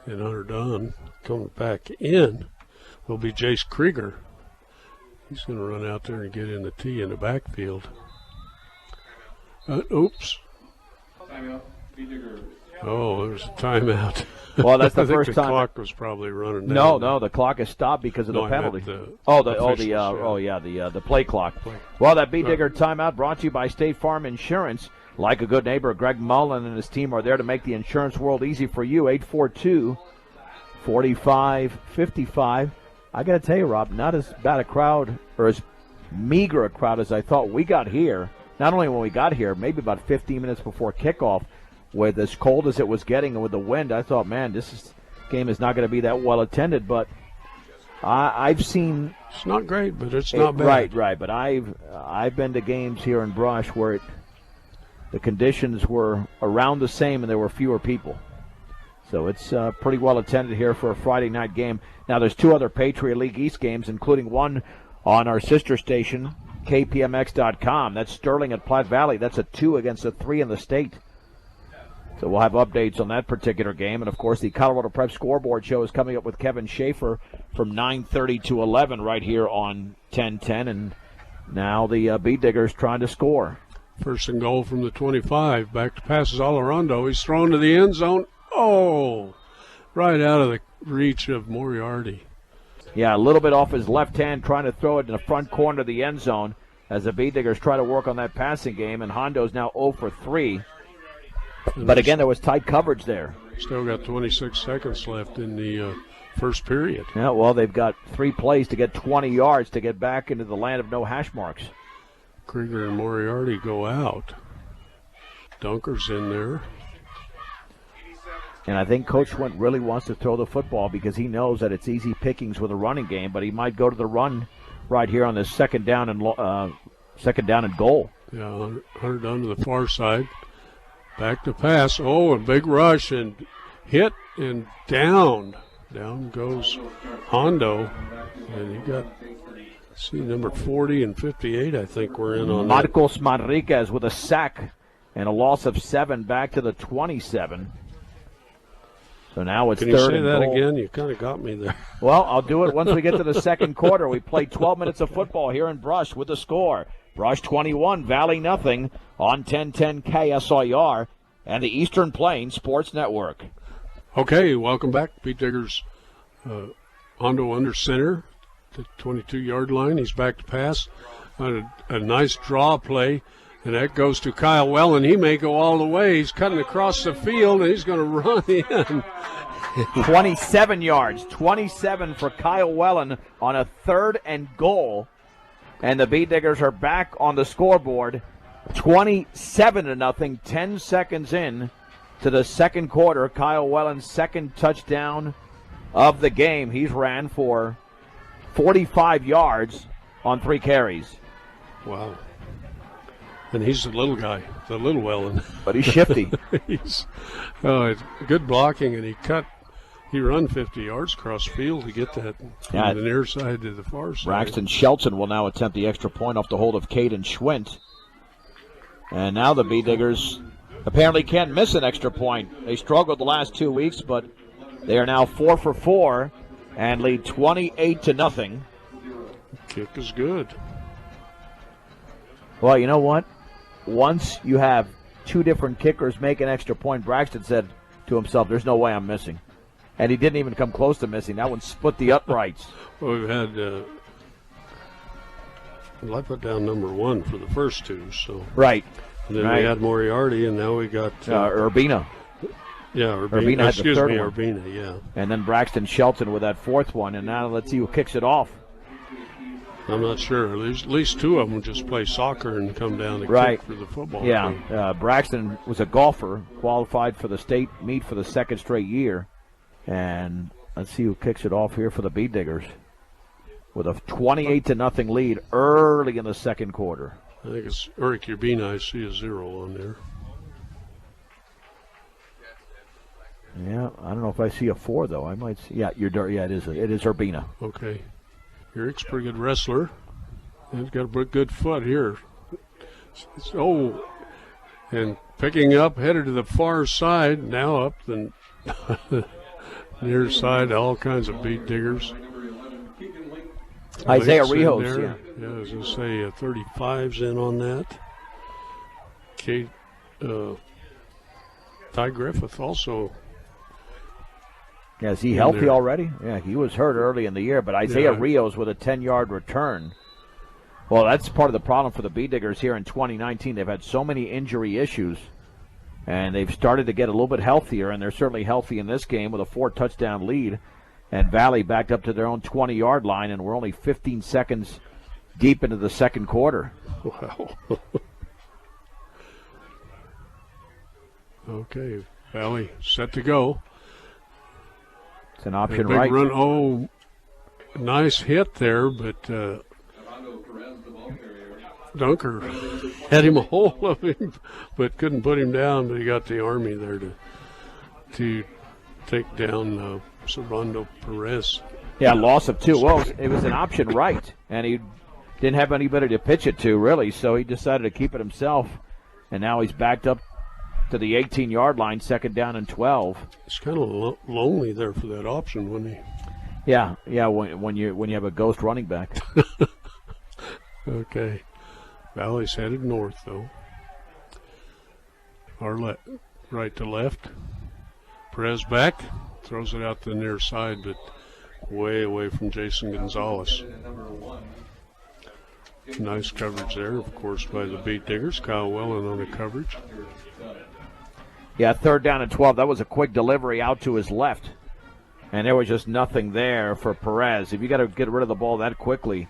And Hunter Dunn coming back in will be Jace Krieger. He's going to run out there and get in the tee in the backfield. Oops. Oh, there's a timeout. Well, that's the I think first time. The clock was probably running down. No, the clock is stopped because of the penalty. The play clock. Well, that Bee Digger timeout brought to you by State Farm Insurance. Like a good neighbor, Greg Mullen and his team are there to make the insurance world easy for you. 842-4555. I got to tell you, Rob, not as bad a crowd or as meager a crowd as I thought we got here. Not only when we got here, maybe about 15 minutes before kickoff, with as cold as it was getting and with the wind, I thought, man, game is not going to be that well attended. But I've seen. It's not great, but it's not bad. Right. But I've been to games here in Brush where the conditions were around the same and there were fewer people. So it's pretty well attended here for a Friday night game. Now there's 2 other Patriot League East games, including one on our sister station, KPMX.com. That's Sterling at Platte Valley. That's a 2 against a 3 in the state. So we'll have updates on that particular game. And, of course, the Colorado Prep Scoreboard Show is coming up with Kevin Schaefer from 9:30 to 11 right here on 1010. And now the Bee Diggers trying to score. 1st and goal from the 25. Back to passes Olorundo. He's thrown to the end zone. Oh, right out of the reach of Moriarty. Yeah, a little bit off his left hand, trying to throw it in the front corner of the end zone as the Bee Diggers try to work on that passing game. And Hondo's now 0 for 3. But again, there was tight coverage there. Still got 26 seconds left in the first period. Yeah, well, they've got 3 plays to get 20 yards to get back into the land of no hash marks. Krieger and Moriarty go out. Dunker's in there. And I think Coach Swint really wants to throw the football because he knows that it's easy pickings with a running game, but he might go to the run right here on this second down and goal. Yeah, Hunter Dunn to the far side. Back to pass. Oh, a big rush and hit and down. Down goes Hondo. And you got, number 40 and 58, I think we're in on Marcos Manriquez with a sack and a loss of 7 back to the 27. So now it's 3rd and goal. Can you say that again? You kind of got me there. Well, I'll do it once we get to the second quarter. We played 12 minutes of football here in Brush with the score. Brush 21, Valley nothing on 1010 KSIR and the Eastern Plains Sports Network. Okay, welcome back. Beat Diggers Hondo under center, the 22-yard line. He's back to pass on a nice draw play, and that goes to Kyle Wellen. He may go all the way. He's cutting across the field, and he's going to run in. 27 yards, 27 for Kyle Wellen on a 3rd and goal. And the Beat Diggers are back on the scoreboard, 27-0, 10 seconds in to the second quarter. Kyle Wellen's second touchdown of the game. He's ran for 45 yards on 3 carries. Wow. And he's the little guy, the little Wellen. But he's shifty. He's good blocking, and he run 50 yards across the field to get that from the near side to the far side. Braxton Shelton will now attempt the extra point off the hold of Caden Schwint. And now the Beat Diggers apparently can't miss an extra point. They struggled the last 2 weeks, but they are now 4 for 4 and lead 28-0. Kick is good. Well, you know what? Once you have 2 different kickers make an extra point, Braxton said to himself, there's no way I'm missing. And he didn't even come close to missing. That one split the uprights. Well, we've had, I put down number 1 for the first 2. So. Right. And then we had Moriarty, and now we got Urbina. Yeah, Urbina. Had the third one. Urbina, yeah. And then Braxton Shelton with that 4th one. And now let's see who kicks it off. I'm not sure. At least 2 of them just play soccer and come down to kick for the football team. Braxton was a golfer, qualified for the state meet for the 2nd straight year. And let's see who kicks it off here for the Beat Diggers with a 28-0 lead early in the second quarter. I think it's Eric Urbina. I see a 0 on there. Yeah, I don't know if I see a 4 though. I might see. Yeah, it is Urbina. Okay, Eric's a pretty good wrestler. He's got a good foot here. And picking up, headed to the far side. Now up the near side. All kinds of Beat Diggers. Isaiah Rios. Yeah, I was going to say 35's in on that. Ty Griffith also. Yeah, is he healthy already? Yeah, he was hurt early in the year, but Isaiah Rios with a 10-yard return. Well, that's part of the problem for the Beat Diggers here in 2019. They've had so many injury issues, and they've started to get a little bit healthier, and they're certainly healthy in this game with a 4-touchdown lead. And Valley backed up to their own 20-yard line, and we're only 15 seconds deep into the second quarter. Wow. Okay, Valley set to go. It's an option big right. Run. Oh, nice hit there, but Dunker had him a hold of him, but couldn't put him down. But he got the Army there to take down Servando Perez. Yeah, loss of 2. Well, it was an option right, and he didn't have anybody to pitch it to, really, so he decided to keep it himself. And now he's backed up to the 18-yard line, 2nd down and 12. It's kind of lonely there for that option, wasn't he? Yeah. When you have a ghost running back. Okay, Valley's headed north though. Right to left. Perez back, throws it out to the near side, but way away from Jason Gonzalez. Nice coverage there, of course, by the Beat Diggers. Kyle Wellen on the coverage. Yeah, 3rd down and 12. That was a quick delivery out to his left. And there was just nothing there for Perez. If you got to get rid of the ball that quickly,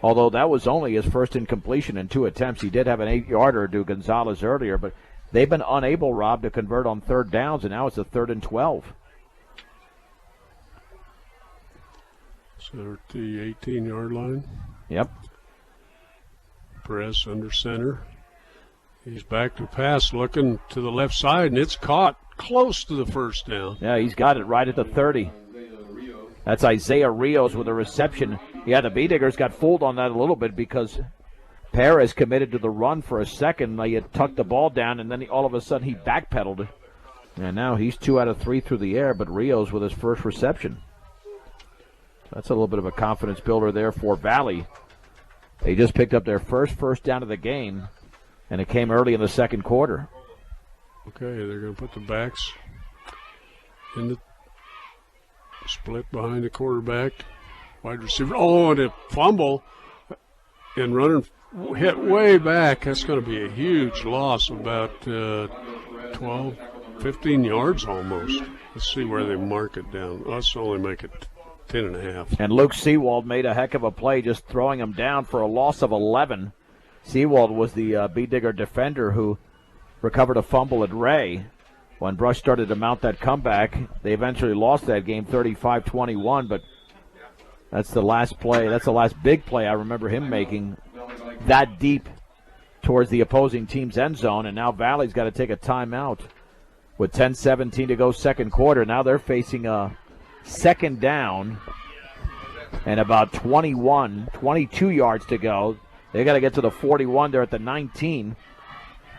although that was only his first incompletion in 2 attempts. He did have an 8-yarder to Gonzalez earlier, but they've been unable, Rob, to convert on 3rd downs, and now it's a 3rd and 12. So they're at the 18-yard line. Yep. Perez under center. He's back to pass, looking to the left side, and it's caught close to the first down. Yeah, he's got it right at the 30. That's Isaiah Rios with a reception. Yeah, the Beat Diggers got fooled on that a little bit because Perez committed to the run for a second. He had tucked the ball down, and then all of a sudden he backpedaled. And now he's 2 out of 3 through the air, but Rios with his first reception. That's a little bit of a confidence builder there for Valley. They just picked up their first down of the game, and it came early in the second quarter. Okay, they're going to put the backs in the split behind the quarterback, wide receiver. Oh, and a fumble and running hit way back. That's going to be a huge loss, about 12, 15 yards almost. Let's see where they mark it down. Let's only make it 10.5. And Luke Seawald made a heck of a play, just throwing him down for a loss of 11. Seawald was the B. Digger defender who recovered a fumble at Ray. When Brush started to mount that comeback, they eventually lost that game 35-21, but that's the last play. That's the last big play I remember him making that deep towards the opposing team's end zone, and now Valley's got to take a timeout with 10:17 to go second quarter. Now they're facing a second down and about 22 yards to go. They got to get to the 41. They're at the 19.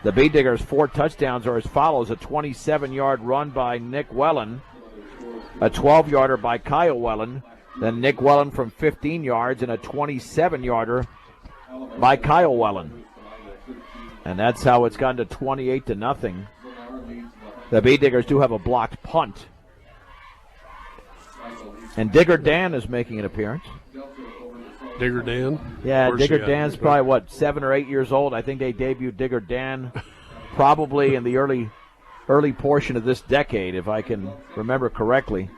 The B Diggers' 4 touchdowns are as follows: a 27-yard run by Nick Wellen, a 12-yarder by Kyle Wellen, then Nick Wellen from 15 yards, and a 27-yarder by Kyle Wellen. And that's how it's gotten to 28-0. The B Diggers do have a blocked punt. And Digger Dan is making an appearance. Digger Dan? Yeah, Digger Dan's probably, 7 or 8 years old. I think they debuted Digger Dan probably in the early portion of this decade, if I can remember correctly.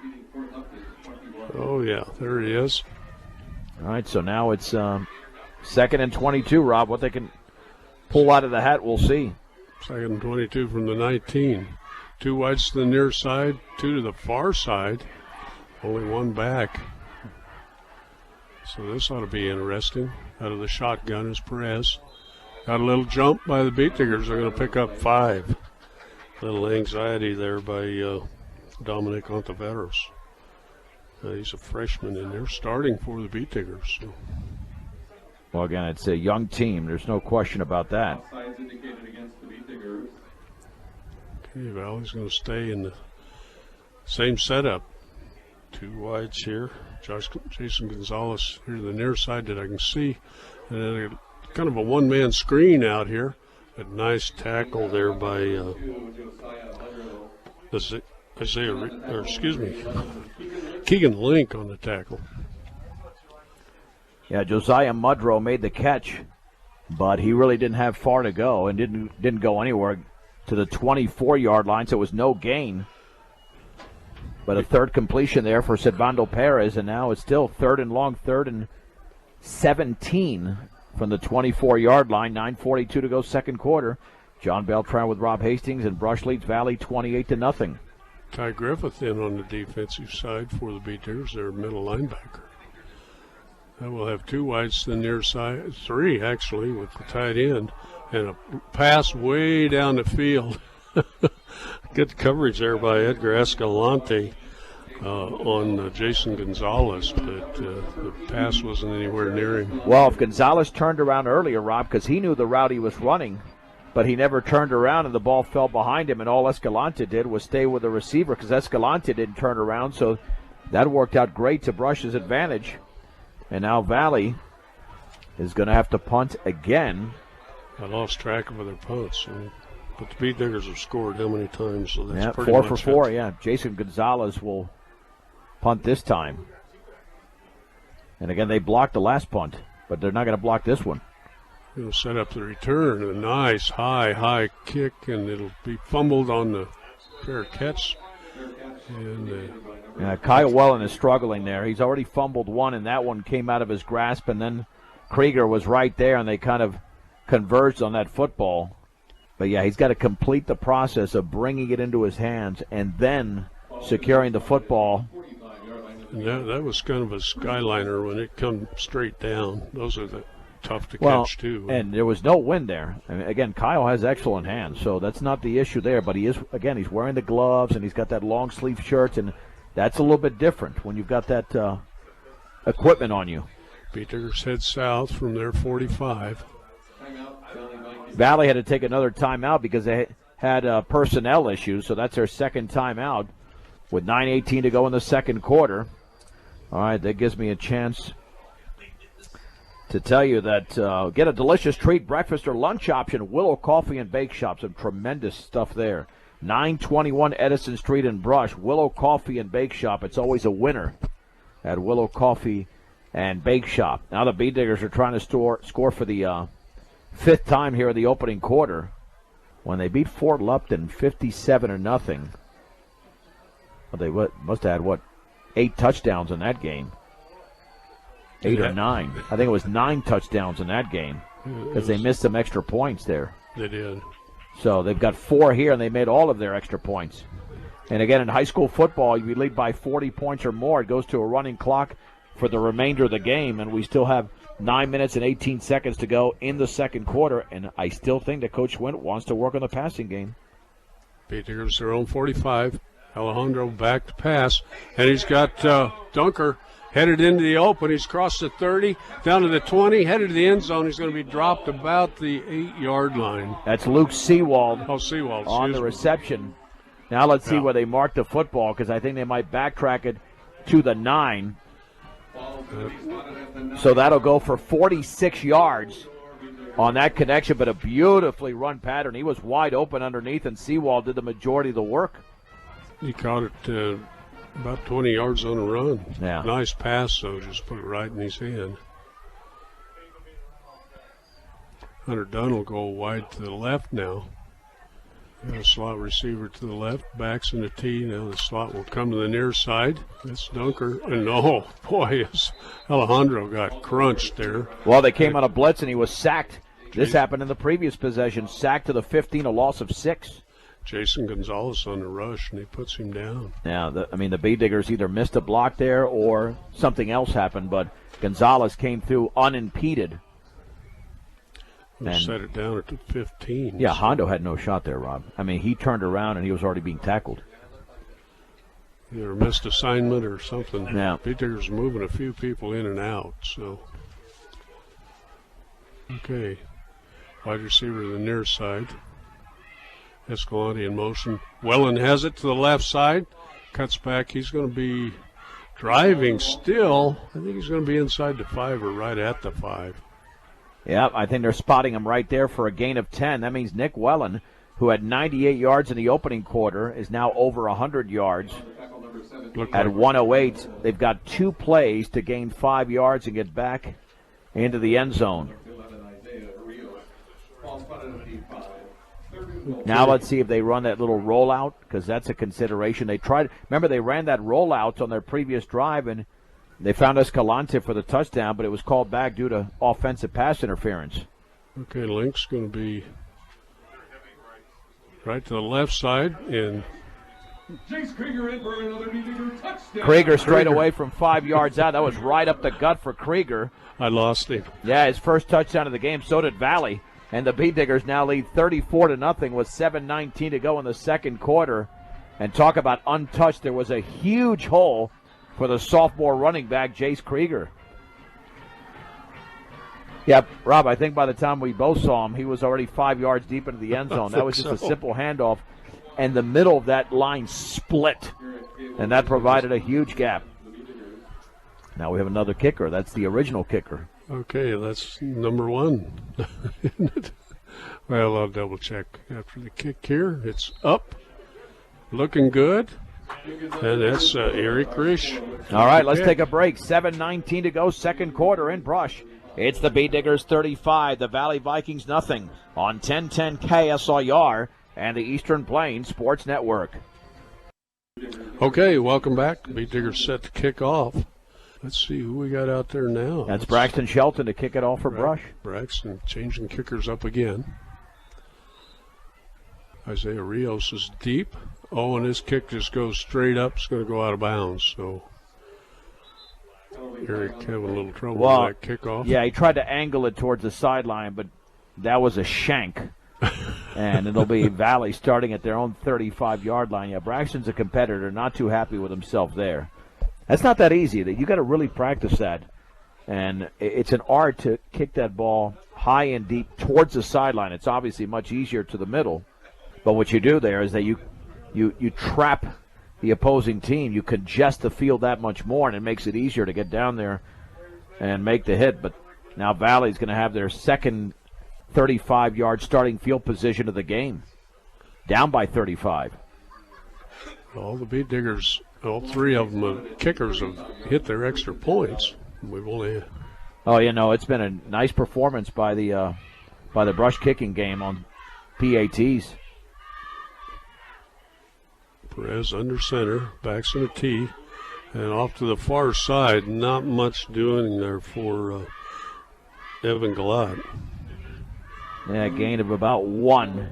Oh, yeah, there he is. All right, so now it's 2nd and 22, Rob. What they can pull out of the hat, we'll see. 2nd and 22 from the 19. 2 wides to the near side, 2 to the far side. Only 1 back. So this ought to be interesting. Out of the shotgun is Perez. Got a little jump by the Beat Diggers. They're going to pick up 5. Little anxiety there by Dominic Ontiveros. He's a freshman, and they're starting for the Beat Diggers. So. Well, again, it's a young team. There's no question about that. Okay, Valley's going to stay in the same setup. 2 wides here. Jason Gonzalez here to the near side that I can see. And kind of a one-man screen out here. A nice tackle there by Keegan Link on the tackle. Yeah, Josiah Mudrow made the catch, but he really didn't have far to go and didn't go anywhere to the 24-yard line, so it was no gain. But a third completion there for Servando Perez, and now it's still 3rd and long, 3rd and 17 from the 24-yard line. 9:42 to go second quarter. John Beltran with Rob Hastings, and Brush leads Valley 28-0. Ty Griffith in on the defensive side for the Beat Diggers, their middle linebacker. That will have 2 wides to the near side, 3 actually, with the tight end, and a pass way down the field. Good coverage there by Edgar Escalante on Jason Gonzalez, but the pass wasn't anywhere near him. Well, if Gonzalez turned around earlier, Rob, because he knew the route he was running, but he never turned around and the ball fell behind him, and all Escalante did was stay with the receiver because Escalante didn't turn around, so that worked out great to Brush's advantage. And now Valley is going to have to punt again. I lost track of their punts. But the Beat Diggers have scored how many times? So that's pretty 4 much for 4, yeah. Jason Gonzalez will punt this time. And again, they blocked the last punt, but they're not going to block this one. It'll set up the return. A nice high kick, and it'll be fumbled on the fair catch. And Kyle Wellen is struggling there. He's already fumbled one, and that one came out of his grasp, and then Krieger was right there, and they kind of converged on that football. But, yeah, he's got to complete the process of bringing it into his hands and then securing the football. And that was kind of a skyliner when it comes straight down. Those are tough to catch, too. And there was no wind there. I mean, again, Kyle has excellent hands, so that's not the issue there. But he's wearing the gloves, and he's got that long-sleeve shirt, and that's a little bit different when you've got that equipment on you. Beat Diggers head south from their 45. Valley had to take another timeout because they had personnel issues, so that's their second timeout with 9:18 to go in the second quarter. All right, that gives me a chance to tell you that get a delicious treat, breakfast or lunch option, Willow Coffee and Bake Shop. Some tremendous stuff there. 921 Edison Street in Brush. Willow Coffee and Bake Shop. It's always a winner at Willow Coffee and Bake Shop. Now the Bee Diggers are trying to score for the fifth time here in the opening quarter when they beat Fort Lupton 57-0. Well, they must have had, 8 touchdowns in that game. 8 or 9. I think it was 9 touchdowns in that game because they missed some extra points there. They did. So they've got 4 here, and they made all of their extra points. And again, in high school football, if you lead by 40 points or more, it goes to a running clock for the remainder of the game, and we still have 9 minutes and 18 seconds to go in the second quarter, and I still think that Coach Wint wants to work on the passing game. Bee Diggers their own 45. Alejandro back to pass, and he's got Dunker headed into the open. He's crossed the 30, down to the 20, headed to the end zone. He's going to be dropped about the 8-yard line. That's Luke Seawald. Oh, Seawald. On the reception. Now let's see where they mark the football, because I think they might backtrack it to the 9. So that'll go for 46 yards on that connection, but a beautifully run pattern. He was wide open underneath, and Seawald did the majority of the work. He caught it about 20 yards on a run. Yeah. Nice pass, though. Just put it right in his hand. Hunter Dunn will go wide to the left now. And a slot receiver to the left, backs in the T. Now the slot will come to the near side. That's Dunker. And oh, boy, Alejandro got crunched there. Well, they came on a blitz, and he was sacked. This happened in the previous possession. Sacked to the 15, a loss of 6. Jason Gonzalez on the rush, and he puts him down. Yeah, the Bee Diggers either missed a block there or something else happened, but Gonzalez came through unimpeded. And set it down at the 15. Yeah, Hondo had no shot there, Rob. I mean, he turned around, and he was already being tackled. Either missed assignment or something. Yeah. Bee Diggers moving a few people in and out, so. Okay. Wide receiver to the near side. Escalante in motion. Wellen has it to the left side. Cuts back. He's going to be driving still. I think he's going to be inside the 5 or right at the 5. Yeah, I think they're spotting him right there for a gain of 10. That means Nick Wellen, who had 98 yards in the opening quarter, is now over 100 yards at 108. They've got 2 plays to gain 5 yards and get back into the end zone. Now let's see if they run that little rollout, because that's a consideration. They ran that rollout on their previous drive, and they found Escalante for the touchdown, but it was called back due to offensive pass interference. Okay, Link's going to be right to the left side, and Krieger straight away from 5 yards out. That was right up the gut for Krieger. I lost him. Yeah, his first touchdown of the game. So did Valley. And the Bee Diggers now lead 34-0 with 7:19 to go in the second quarter. And talk about untouched. There was a huge hole for the sophomore running back, Jace Krieger. Yeah, Rob, I think by the time we both saw him, he was already 5 yards deep into the end zone. That was just a simple handoff. And the middle of that line split. And that provided a huge gap. Now we have another kicker. That's the original kicker. Okay, that's number 1. Well, I'll double check after the kick here. It's up, looking good, and that's Eric Risch. All right, let's take a break. 7:19 to go, second quarter in Brush. It's the Bee Diggers 35, the Valley Vikings nothing on 1010 KSIR and the Eastern Plains Sports Network. Okay, welcome back. Bee Diggers set to kick off. Let's see who we got out there now. That's Braxton Shelton to kick it off for Brush. Braxton changing kickers up again. Isaiah Rios is deep. Oh, and this kick just goes straight up. It's going to go out of bounds. So Eric having a little trouble with that kickoff. Yeah, he tried to angle it towards the sideline, but that was a shank. And it'll be Valley starting at their own 35-yard line. Yeah, Braxton's a competitor, not too happy with himself there. That's not that easy. You got to really practice that. And it's an art to kick that ball high and deep towards the sideline. It's obviously much easier to the middle. But what you do there is that you trap the opposing team. You congest the field that much more, and it makes it easier to get down there and make the hit. But now Valley's going to have their second 35-yard starting field position of the game. down by 35. All the Beat Diggers, all three of them, kickers, have hit their extra points. We've only. Oh, it's been a nice performance by the Brush kicking game on PATs. Perez under center, backs in a T, and off to the far side. Not much doing there for Evan Galat. Yeah, gain of about 1.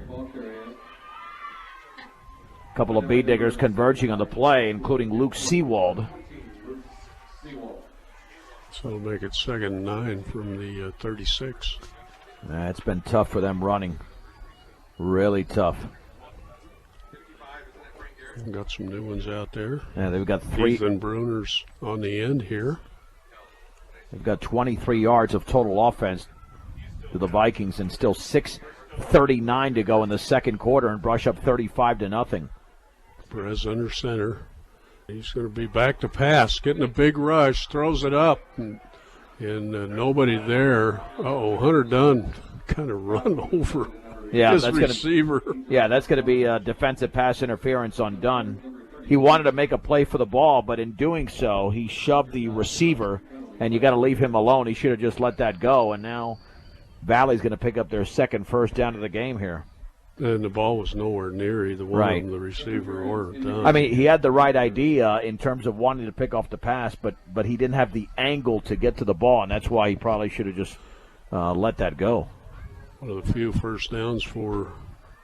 A couple of Beat Diggers converging on the play, including Luke Seawald. So it'll make it 2nd and 9 from the 36. It's been tough for them running. Really tough. We've got some new ones out there. Yeah, they've got 3. Ethan Bruner's on the end here. They've got 23 yards of total offense to the Vikings, and still 6:39 to go in the second quarter, and Brush up 35-0. Perez under center. He's going to be back to pass, getting a big rush, throws it up, and nobody there. Hunter Dunn kind of run over his receiver. That's going to be a defensive pass interference on Dunn. He wanted to make a play for the ball, but in doing so, he shoved the receiver, and you got to leave him alone. He should have just let that go, and now Valley's going to pick up their second first down of the game here. And the ball was nowhere near either one of them, the receiver or Dunn. I mean, he had the right idea in terms of wanting to pick off the pass, but he didn't have the angle to get to the ball, and that's why he probably should have just let that go. One of the few first downs for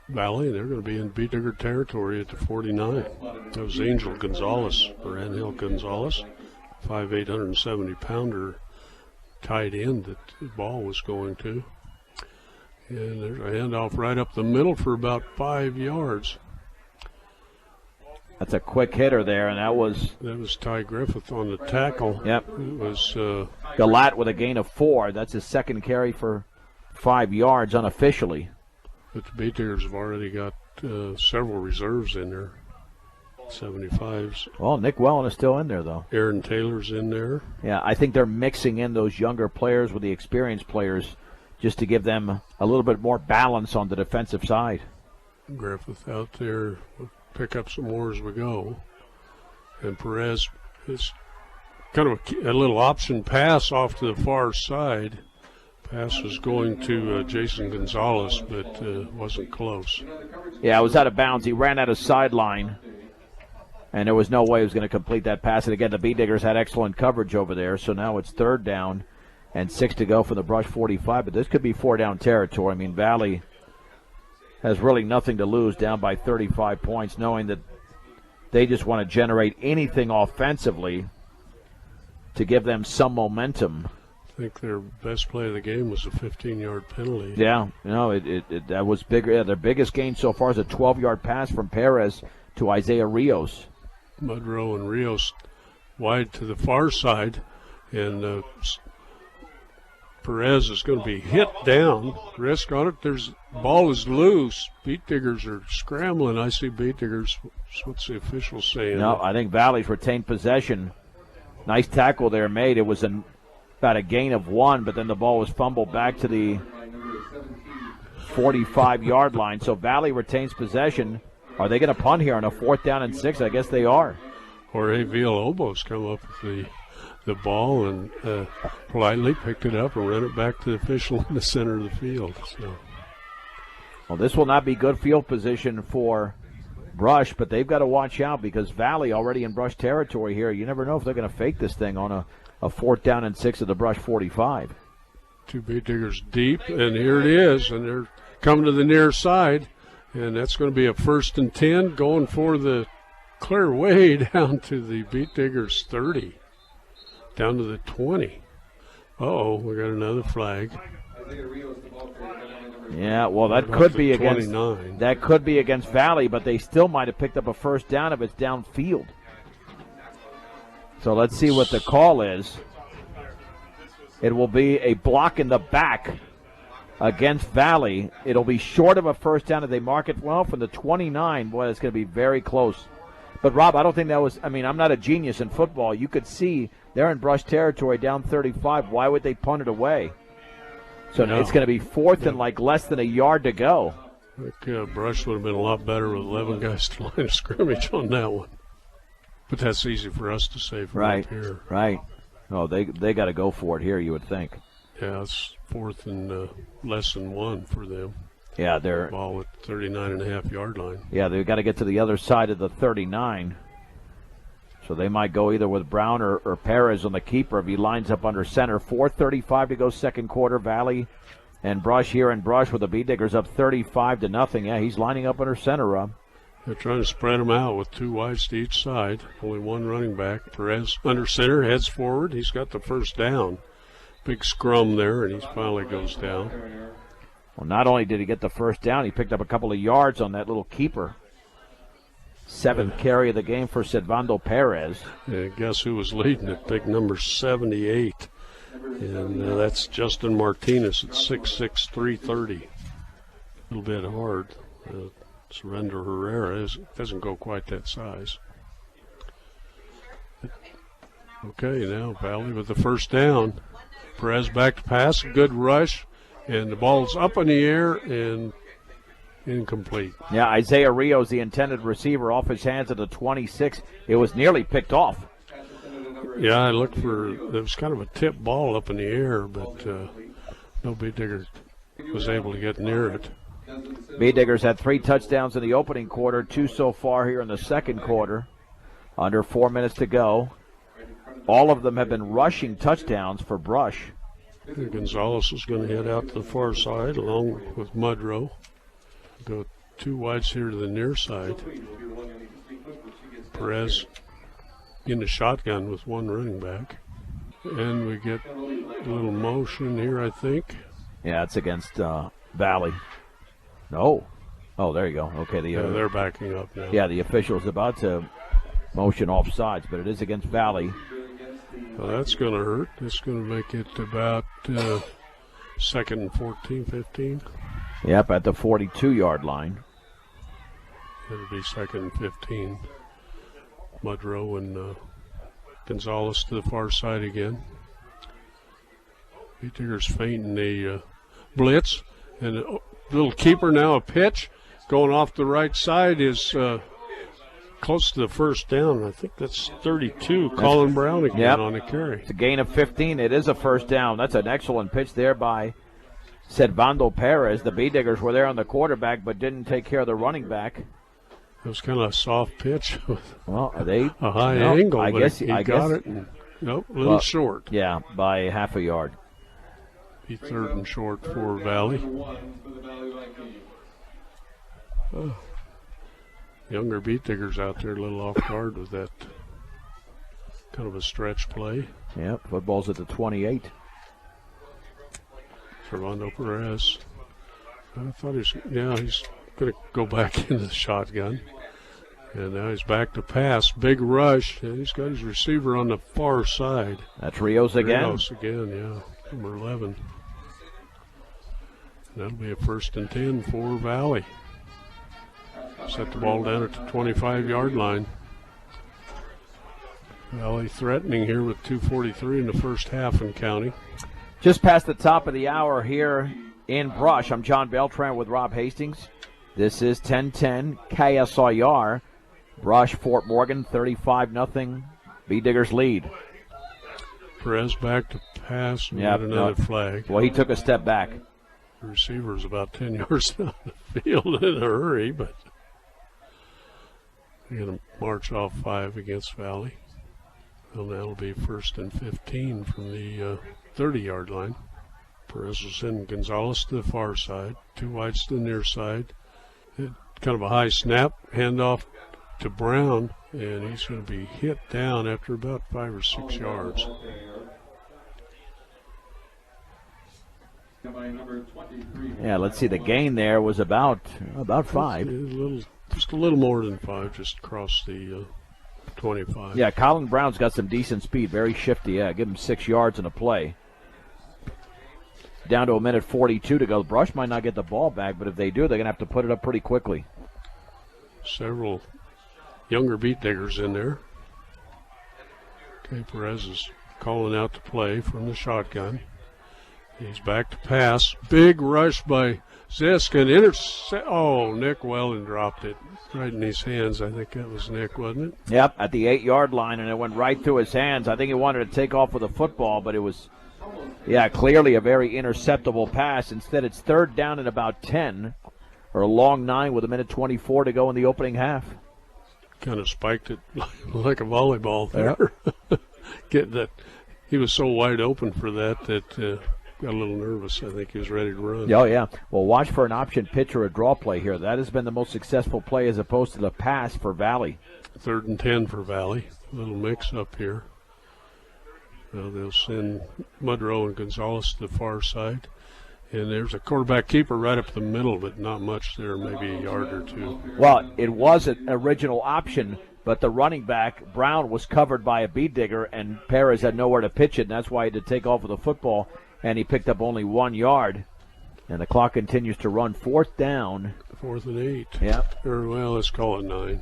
Valley. They're going to be in Beat Digger territory at the 49. That was Angel Gonzalez, or Angel Gonzalez, 5'8", 170-pounder tight end that the ball was going to. And there's a handoff right up the middle for about 5 yards. That's a quick hitter there, and that was Ty Griffith on the tackle. Yep. It was Galat with a gain of 4. That's his second carry for 5 yards unofficially. But the Beat Diggers have already got several reserves in there. 75s. Well, Nick Wellen is still in there, though. Aaron Taylor's in there. Yeah, I think they're mixing in those younger players with the experienced players just to give them a little bit more balance on the defensive side. Griffith out there. We'll pick up some more as we go. And Perez is kind of a little option pass off to the far side. Pass was going to Jason Gonzalez, but wasn't close. Yeah, it was out of bounds. He ran out of sideline, and there was no way he was going to complete that pass. And again, the Beat Diggers had excellent coverage over there, so now it's 3rd down and 6 to go for the Brush 45. But this could be 4-down territory. I mean, Valley has really nothing to lose, down by 35 points, knowing that they just want to generate anything offensively to give them some momentum. I think their best play of the game was a 15-yard penalty. Yeah, that was bigger. Yeah, their biggest gain so far is a 12-yard pass from Perez to Isaiah Rios. Mudrow and Rios wide to the far side, and Perez is going to be hit down. Risk on it. Ball is loose. Beat Diggers are scrambling. I see Beat Diggers. What's the official saying? No, I think Valley's retained possession. Nice tackle there made. It was about a gain of 1, but then the ball was fumbled back to the 45-yard line. So Valley retains possession. Are they going to punt here on a 4th down and 6? I guess they are. Jorge Villalobos come up with the ball and politely picked it up and ran it back to the official in the center of the field. So. Well, this will not be good field position for Brush, but they've got to watch out because Valley already in Brush territory here. You never know if they're going to fake this thing on a 4th down and 6 at the Brush 45. 2 Beat Diggers deep, and here it is, and they're coming to the near side, and that's going to be a 1st and 10 going for the clear way down to the Beat Diggers 30, down to the 20. Uh-oh, we got another flag. Yeah, well, that could be against 29. That could be against Valley, but they still might have picked up a 1st down if it's downfield. So let's see what the call is. It will be a block in the back against Valley. It'll be short of a 1st down if they mark it well from the 29. Boy, it's going to be very close. But, Rob, I don't think that was – I mean, I'm not a genius in football. You could see they're in Brush territory down 35. Why would they punt it away? So no. It's going to be 4th and like less than a yard to go. I think Brush would have been a lot better with 11 guys to line of scrimmage on that one. But that's easy for us to say from up here. Right. Oh, they got to go for it here, you would think. Yeah, it's 4th and less than 1 for them. Yeah, they're ball at 39.5-yard line. Yeah, they've got to get to the other side of the 39. So they might go either with Brown or Perez on the keeper if he lines up under center. 4:35 to go second quarter. Valley and Brush here, and Brush with the Bee Diggers up 35-0. Yeah, he's lining up under center, Rob. They're trying to spread them out with 2 wides to each side. Only 1 running back. Perez under center, heads forward. He's got the first down. Big scrum there, and he finally goes down. Well, not only did he get the first down, he picked up a couple of yards on that little keeper. 7th carry of the game for Servando Perez. Yeah, guess who was leading it? Big number 78. And that's Justin Martinez at 6'6", 330. A little bit hard. Surrender Herrera doesn't go quite that size. Okay, now Valley with the first down. Perez back to pass, good rush, and the ball's up in the air and incomplete. Yeah, Isaiah Rios, the intended receiver, off his hands at the 26. It was nearly picked off. Yeah, I looked for, it was kind of a tip ball up in the air, but no Bee Digger was able to get near it. Bee Diggers had 3 touchdowns in the opening quarter, 2 so far here in the second quarter. Under 4 minutes to go. All of them have been rushing touchdowns for Brush. Gonzalez is going to head out to the far side along with Mudrow. Go 2 wides here to the near side. Perez in the shotgun with 1 running back. And we get a little motion here, I think. Yeah, it's against Valley. No. Oh, there you go. Okay, they're backing up now. Yeah, the official's about to motion off sides, but it is against Valley. Well, that's going to hurt. It's going to make it about 2nd and 14, 15. Yep, at the 42-yard line. It'll be 2nd and 15. Mudrow and Gonzalez to the far side again. Bee Diggers feinting the blitz. And a little keeper now, a pitch. Going off the right side is close to the first down. I think that's 32. Colin Brown again on the carry. It's a gain of 15. It is a first down. That's an excellent pitch there by Servando Perez. The Bee Diggers were there on the quarterback but didn't take care of the running back. It was kind of a soft pitch. Well, are they a high angle? I guess he got it. And, a little short. Yeah, by half a yard. Be 3rd and short for Valley. Younger Bee Diggers out there a little off guard with that kind of a stretch play. Yep, football's at the 28. Servando Perez. I thought he's going to go back into the shotgun. And now he's back to pass. Big rush. And he's got his receiver on the far side. That's Rios again? Rios again, yeah. Number 11. That'll be a 1st and 10 for Valley. Set the ball down at the 25-yard line. Valley threatening here with 2:43 in the first half and counting. Just past the top of the hour here in Brush. I'm John Beltran with Rob Hastings. This is 10-10 KSIR. Brush, Fort Morgan, 35-0. Bee Diggers lead. Perez back to pass and get another flag. Well, he took a step back. The receiver's about 10 yards down the field in a hurry, but they're going to march off 5 against Valley. Well, that'll be 1st and 15 from the 30-yard line. Perez will send Gonzalez to the far side, 2 wides to the near side. Kind of a high snap, handoff to Brown, and he's going to be hit down after about 5 or 6 yards. Yeah, let's see. The gain there was about 5. Just a little more than 5, just across the 25. Yeah, Colin Brown's got some decent speed, very shifty. Yeah, give him 6 yards in a play. Down to 1:42 to go. Brush might not get the ball back, but if they do, they're going to have to put it up pretty quickly. Several younger Bee Diggers in there. Okay, Perez is calling out the play from the shotgun. He's back to pass. Big rush by Zisk and intercept. Oh, Nick Wellen dropped it right in his hands. I think that was Nick, wasn't it? Yep, at the 8-yard line, and it went right through his hands. I think he wanted to take off with the football, but it was, clearly a very interceptable pass. Instead, it's 3rd down and about 10, or a long 9 with 1:24 to go in the opening half. Kind of spiked it like a volleyball there. Yep. Get that. He was so wide open for that got a little nervous. I think he was ready to run. Oh, yeah. Well, watch for an option pitch or a draw play here. That has been the most successful play as opposed to the pass for Valley. 3rd and 10 for Valley. A little mix-up here. They'll send Mudrow and Gonzalez to the far side. And there's a quarterback keeper right up the middle, but not much there, maybe a yard or 2. Well, it was an original option, but the running back, Brown, was covered by a bead digger, and Perez had nowhere to pitch it, and that's why he had to take off with the football. And he picked up only 1 yard. And the clock continues to run. 4th down. 4th and 8. Yep. Well, let's call it 9.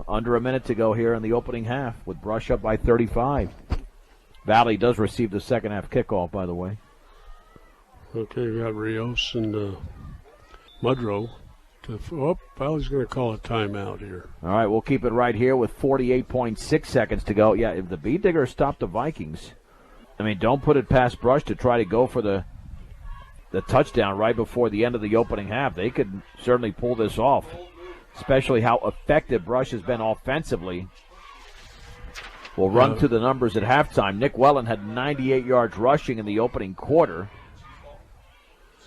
Under a minute to go here in the opening half with Brush up by 35. Valley does receive the second half kickoff, by the way. Okay, we got Rios and Mudrow. Valley's going to call a timeout here. All right, we'll keep it right here with 48.6 seconds to go. Yeah, if the bead digger stopped the Vikings, don't put it past Brush to try to go for the touchdown right before the end of the opening half. They could certainly pull this off, especially how effective Brush has been offensively. We'll run through the numbers at halftime. Nick Wellen had 98 yards rushing in the opening quarter.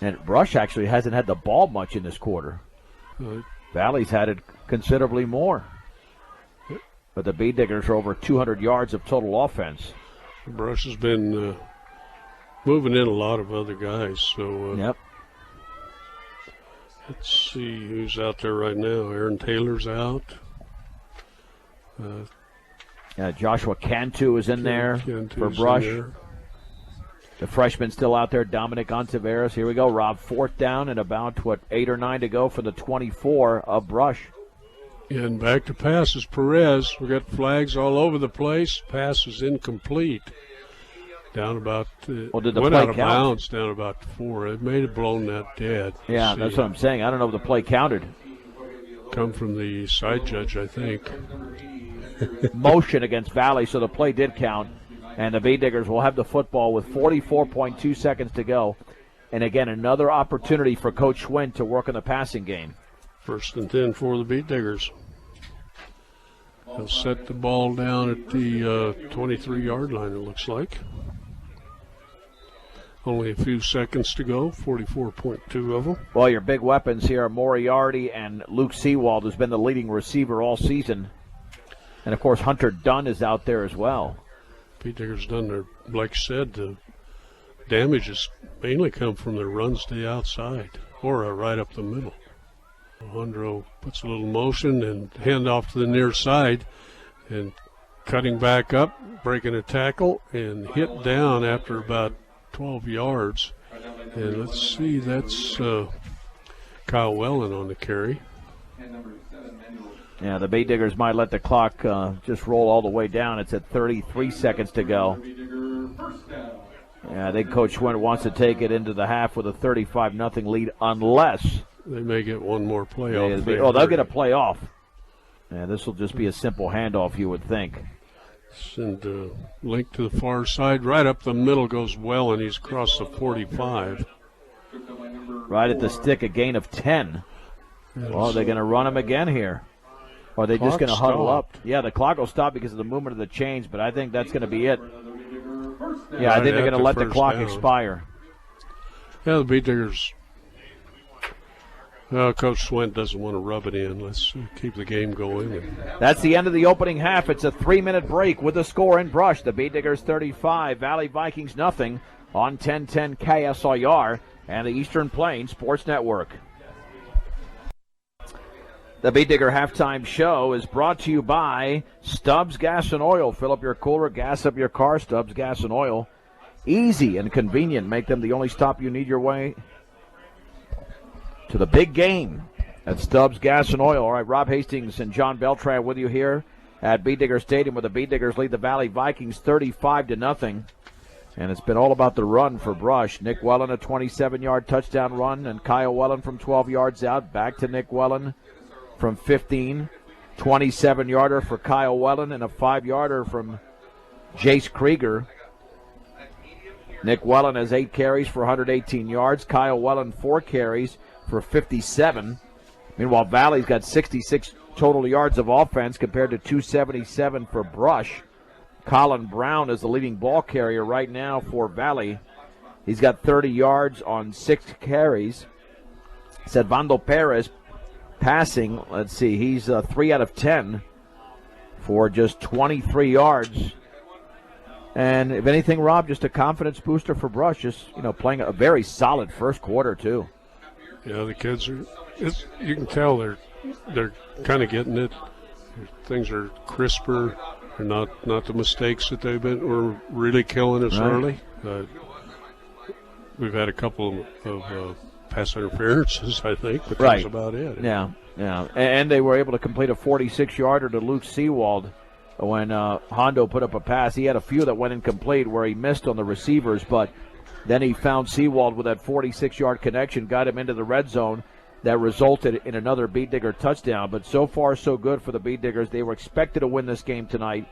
And Brush actually hasn't had the ball much in this quarter. Valley's had it considerably more. But the Bead Diggers are over 200 yards of total offense. Brush has been moving in a lot of other guys. So yep. Let's see who's out there right now. Aaron Taylor's out. Joshua Cantu is in there for Brush. The freshman still out there, Dominic Ontiveros. Here we go, Rob. 4th down and about, 8 or 9 to go for the 24 of Brush. And back to pass is Perez. We got flags all over the place. Pass is incomplete. Down about, did the went play out of count? Bounds down about 4. It may have blown that dead. Yeah, that's what I'm saying. I don't know if the play counted. Come from the side judge, I think. Motion against Valley, so the play did count. And the Bead Diggers will have the football with 44.2 seconds to go. And again, another opportunity for Coach Schwinn to work on the passing game. 1st and 10 for the Bead Diggers. They'll set the ball down at the 23-yard line, it looks like. Only a few seconds to go, 44.2 of them. Well, your big weapons here are Moriarty and Luke Seawald, who's been the leading receiver all season. And, of course, Hunter Dunn is out there as well. Bead Diggers done their, like I said, the damage has mainly come from their runs to the outside or right up the middle. Alejandro puts a little motion and hand off to the near side and cutting back up, breaking a tackle, and hit down after about 12 yards. And let's see, that's Kyle Wellen on the carry. Yeah, the Bead Diggers might let the clock just roll all the way down. It's at 33 seconds to go. Yeah, I think Coach Schwinn wants to take it into the half with a 35-0 lead unless they may get one more playoff. They'll get a playoff. Yeah, this will just be a simple handoff, you would think. Send link to the far side. Right up the middle goes well, and he's across the 45. Right at the stick, a gain of 10. Well, they're going to run him again here. Or are they just going to huddle up? Yeah, the clock will stop because of the movement of the chains, but I think that's going to be it. Yeah, I think they're going to let the clock expire. Yeah, the Bead Diggers. Coach Swint doesn't want to rub it in. Let's keep the game going. That's the end of the opening half. It's a 3-minute break with the score in Brush. The Bead Diggers 35, Valley Vikings nothing on 1010 KSIR and the Eastern Plains Sports Network. The Bead Digger halftime show is brought to you by Stubbs Gas and Oil. Fill up your cooler, gas up your car. Stubbs Gas and Oil. Easy and convenient. Make them the only stop you need your way to the big game at Stubbs Gas and Oil. All right, Rob Hastings and John Beltran with you here at Bead Digger Stadium, where the Bead Diggers lead the Valley Vikings 35-0. And it's been all about the run for Brush. Nick Wellen, a 27-yard touchdown run, and Kyle Wellen from 12 yards out. Back to Nick Wellen from 15. 27-yarder for Kyle Wellen and a 5-yarder from Jace Krieger. Nick Wellen has 8 carries for 118 yards. Kyle Wellen 4 carries for 57. Meanwhile, Valley's got 66 total yards of offense compared to 277 for Brush. Colin Brown is the leading ball carrier right now for Valley. He's got 30 yards on 6 carries. Servando Perez passing, let's see, he's 3 out of 10 for just 23 yards. And if anything, Rob, just a confidence booster for Brush, just, playing a very solid first quarter, too. Yeah, the kids are, you can tell they're kind of getting it. Things are crisper. They're not the mistakes that were really killing us early. We've had a couple of pass interferences, I think, but that's about it. Yeah. And they were able to complete a 46-yarder to Luke Seawald when Hondo put up a pass. He had a few that went incomplete where he missed on the receivers, but then he found Seawald with that 46-yard connection, got him into the red zone. That resulted in another Beat Digger touchdown. But so far, so good for the Beat Diggers. They were expected to win this game tonight.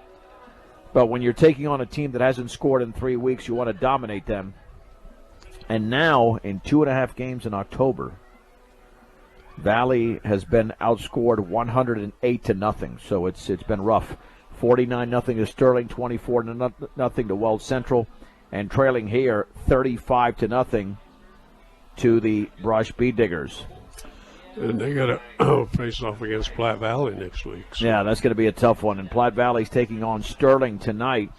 But when you're taking on a team that hasn't scored in 3 weeks, you want to dominate them. And now, in 2.5 games in October, Valley has been outscored 108-0. So it's been rough. 49-0 to Sterling, 24-0 to Weld Central, and trailing here 35-0 to the Brush Beat Diggers. And they got to face off against Platte Valley next week. So. Yeah, that's going to be a tough one. And Platte Valley's taking on Sterling tonight.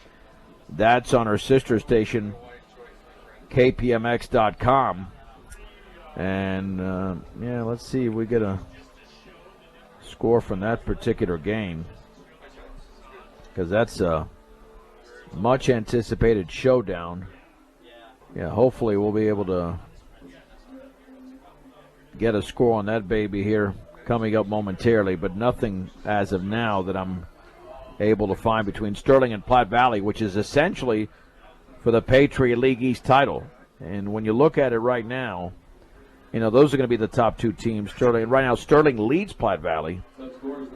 That's on our sister station, kpmx.com. And, let's see if we get a score from that particular game, because that's a much-anticipated showdown. Yeah, hopefully we'll be able to get a score on that baby here coming up momentarily, but nothing as of now that I'm able to find between Sterling and Platte Valley, which is essentially for the Patriot League East title. And when you look at it right now, those are going to be the top 2 teams. Sterling, right now, Sterling leads Platte Valley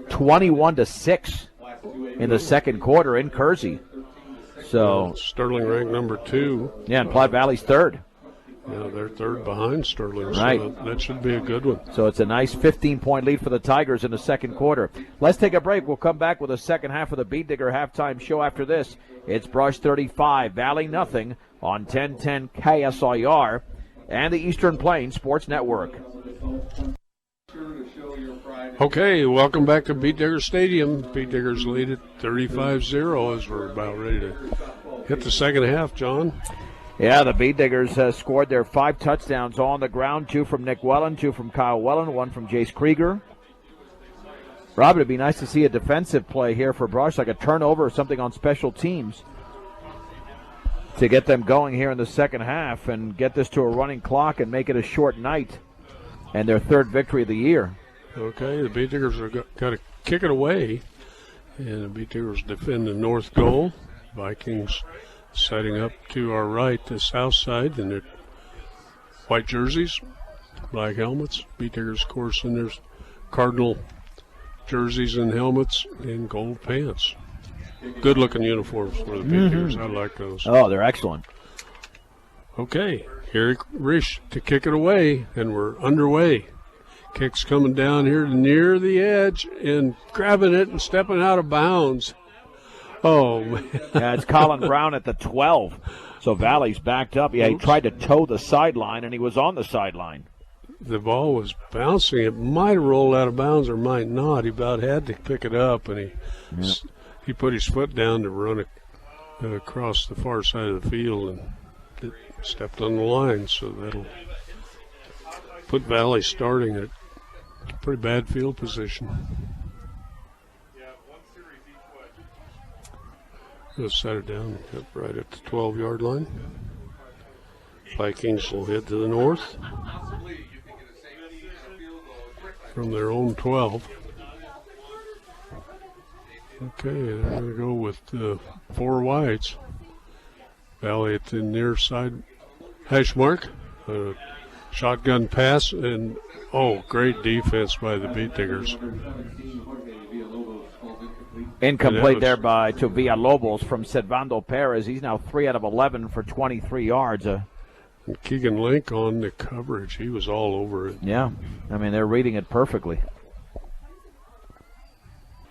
21-6 in the second quarter in Kersey. So Sterling ranked number 2. Yeah, and Platte Valley's 3rd. Yeah, they're 3rd behind Sterling, right. So that should be a good one. So it's a nice 15-point lead for the Tigers in the second quarter. Let's take a break. We'll come back with the second half of the Beat Digger halftime show after this. It's Brush 35, Valley nothing on 1010 KSIR and the Eastern Plains Sports Network. Okay, welcome back to Beat Digger Stadium. Beat Diggers lead at 35-0 as we're about ready to hit the second half, John. Yeah, the Beat Diggers scored their 5 touchdowns all on the ground, 2 from Nick Wellen, 2 from Kyle Wellen, 1 from Jace Krieger. Rob, it'd be nice to see a defensive play here for Brush, like a turnover or something on special teams, to get them going here in the second half and get this to a running clock and make it a short night and their 3rd victory of the year. Okay, the Beat Diggers are got to kick it away, and the Beat Diggers defend the north goal. Vikings setting up to our right, the south side, in their white jerseys, black helmets. Beat Diggers, of course, in their Cardinal jerseys and helmets and gold pants. Good-looking uniforms for the Beat Diggers. I like those. Oh, they're excellent. Okay, here Rish to kick it away, and we're underway. Kick's coming down here near the edge and grabbing it and stepping out of bounds. Oh, man. Yeah, it's Colin Brown at the 12. So Valley's backed up. Yeah, he tried to toe the sideline, and he was on the sideline. The ball was bouncing. It might have rolled out of bounds or might not. He about had to pick it up, and he put his foot down to run it across the far side of the field, and it stepped on the line. So that'll put Valley starting at a pretty bad field position. He'll set it down right at the 12-yard line. Vikings will head to the north from their own 12. Okay, they're going to go with 4 wides. Valley at the near side hash mark. Shotgun pass, and great defense by the Beat Diggers. Incomplete there to Villalobos from Servando Perez. He's now 3 out of 11 for 23 yards. And Keegan Link on the coverage. He was all over it. Yeah, I mean, they're reading it perfectly.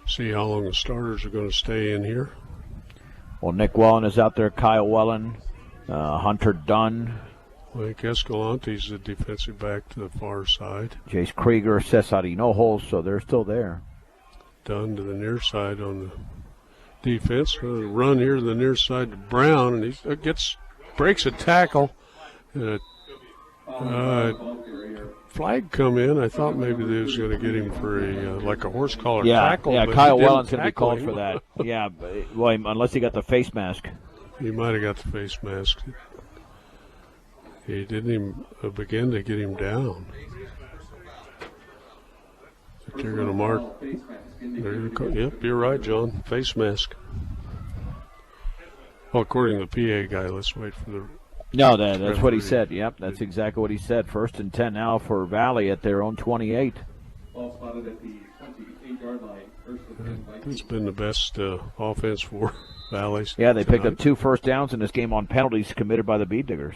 See how long the starters are going to stay in here. Well, Nick Wellen is out there, Kyle Wellen, Hunter Dunn. Mike Escalante's the defensive back to the far side. Jace Krieger, Cesar Hinojos, so they're still there. Dunn to the near side on the defense. Run here to the near side to Brown, and he breaks a tackle. And flag come in. I thought maybe they was going to get him for a horse collar tackle. Yeah, Kyle Wellen's going to be called for that. Yeah, well, unless he got the face mask. He might have got the face mask. He didn't even begin to get him down. They're going to mark. Yep, you're right, John. Face mask. Well, according to the PA guy, let's wait for the. No, that's what he said. Yep, that's exactly what he said. 1st and 10 now for Valley at their own 28. Ball spotted at the 28-yard line. It's been the best offense for Valley's. Yeah, they picked up 2 first downs in this game on penalties committed by the Beat Diggers.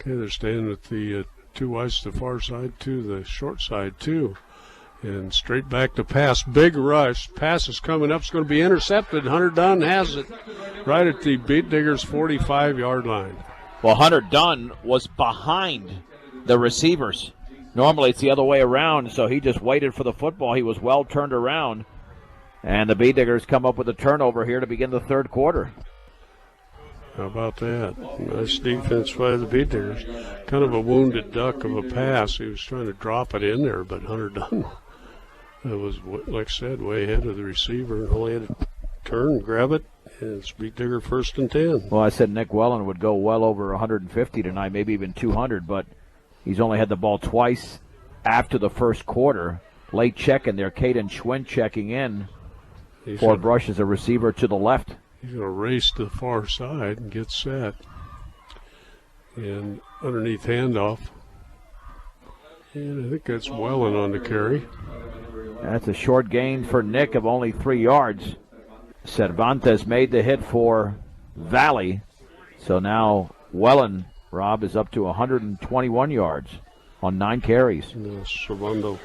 Okay, they're staying with the 2 wides to the far side, to the short side, too. And straight back to pass. Big rush. Pass is coming up. It's going to be intercepted. Hunter Dunn has it right at the Beat Diggers' 45-yard line. Well, Hunter Dunn was behind the receivers. Normally it's the other way around, so he just waited for the football. He was well turned around. And the Beat Diggers come up with a turnover here to begin the 3rd quarter. How about that? Nice defense by the Beat Diggers. Kind of a wounded duck of a pass. He was trying to drop it in there, but Hunter Dunn was, like I said, way ahead of the receiver and only had to turn and grab it. And it's Beat Digger 1st and 10. Well, I said Nick Wellen would go well over 150 tonight, maybe even 200, but he's only had the ball twice after the 1st quarter. Late check in there. Caden Schwinn checking in. Ford Brush is a receiver to the left. He's going to race to the far side and get set. And underneath handoff. And I think that's Wellen on the carry. That's a short gain for Nick of only 3 yards. Cervantes made the hit for Valley. So now Wellen, Rob, is up to 121 yards on 9 carries. Servando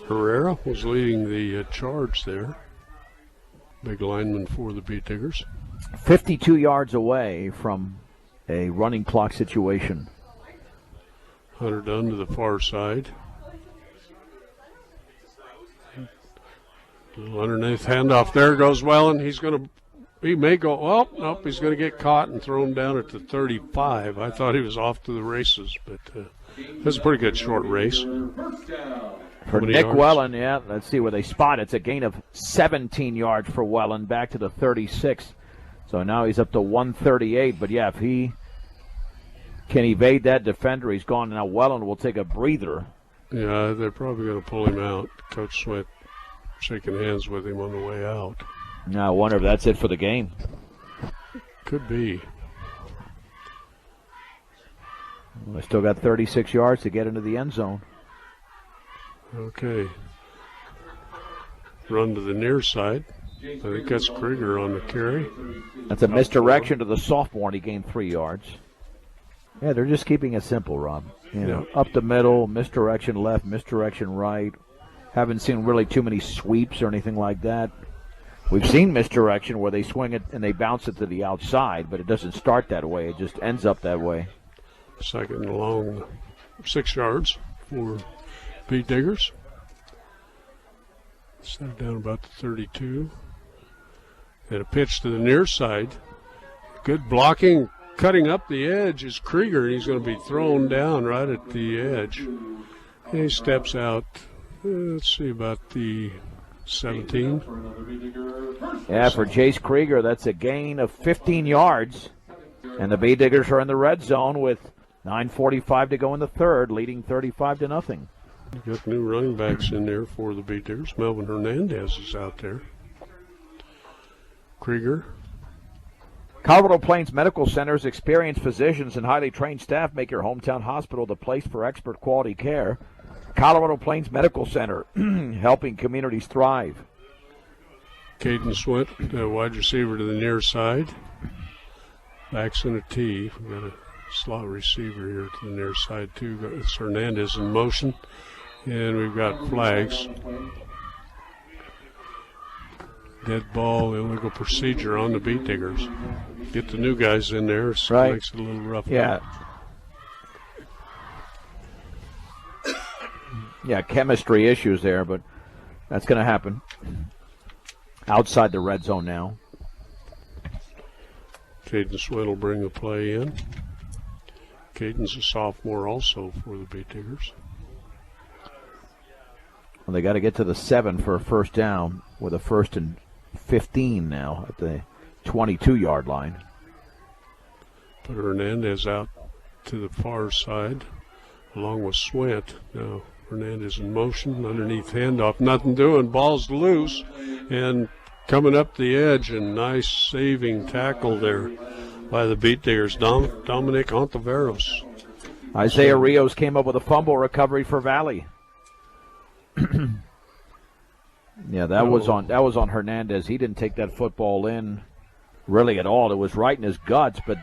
Herrera was leading the charge there. Big lineman for the Beat Diggers. 52 yards away from a running clock situation. Hunter Dunn to the far side. Underneath handoff. There goes Wellen. He may go, well, nope, he's going to get caught and thrown down at the 35. I thought he was off to the races, but it was a pretty good short race. For Nick Wellen, yeah, let's see where they spot it. It's a gain of 17 yards for Wellen, back to the 36. So now he's up to 138. But, yeah, if he can evade that defender, he's gone. Now Wellen will take a breather. Yeah, they're probably going to pull him out. Coach Sweat shaking hands with him on the way out. Now I wonder if that's it for the game. Could be. Well, they still got 36 yards to get into the end zone. Okay. Run to the near side. I think that's Krieger on the carry. That's a misdirection to the sophomore, and he gained 3 yards. Yeah, they're just keeping it simple, Rob. You know, up the middle, misdirection left, misdirection right. Haven't seen really too many sweeps or anything like that. We've seen misdirection where they swing it and they bounce it to the outside, but it doesn't start that way. It just ends up that way. 2nd and long, 6 yards for Beat Diggers. Set it down about the 32. And a pitch to the near side. Good blocking. Cutting up the edge is Krieger. He's going to be thrown down right at the edge. And he steps out, let's see, about the 17. Yeah, for Jace Krieger, that's a gain of 15 yards. And the Beat Diggers are in the red zone with 9:45 to go in the 3rd, leading 35-0. You got new running backs in there for the Beat Diggers. Melvin Hernandez is out there. Krieger Colorado Plains Medical Center's experienced physicians and highly trained staff make your hometown hospital the place for expert quality care. Colorado Plains Medical Center, helping communities thrive. Caden Swint, wide receiver to the near side. Backs in a T. We've got a slot receiver here to the near side, too. It's Hernandez in motion. And we've got flags. Dead ball, illegal procedure on the Beat Diggers. Get the new guys in there, so right. It makes it a little rough. Yeah. Yeah, chemistry issues there, but that's going to happen. Outside the red zone now. Caden Swint will bring the play in. Caden's a sophomore also for the Beat Diggers. Well, they got to get to the 7 for a first down with a 1st and 15 now at the 22-yard line. Put Hernandez out to the far side along with Swint. Now Hernandez in motion, underneath handoff, nothing doing, ball's loose, and coming up the edge, and nice saving tackle there by the Beat Diggers, Dominic Ontiveros. Isaiah Rios came up with a fumble recovery for Valley. Yeah, that was on Hernandez. He didn't take that football in really at all. It was right in his guts, but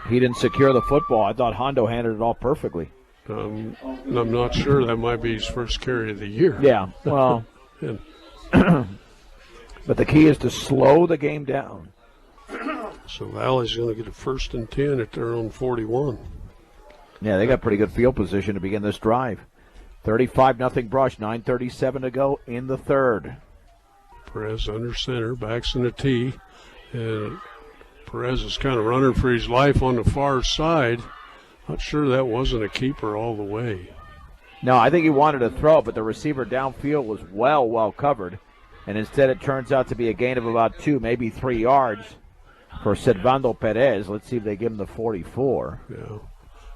he didn't secure the football. I thought Hondo handled it all perfectly. I'm not sure. That might be his first carry of the year. Yeah, well, but the key is to slow the game down. So Valley's going to get a 1st and 10 at their own 41. Yeah, they got pretty good field position to begin this drive. 35-0 Brush, 9:37 to go in the third. Perez under center, backs in the T, and Perez is kind of running for his life on the far side. Not sure that wasn't a keeper all the way. No, I think he wanted to throw, but the receiver downfield was well covered, and instead it turns out to be a gain of about 2, maybe 3 yards for Servando Perez. Let's see if they give him the 44. Yeah.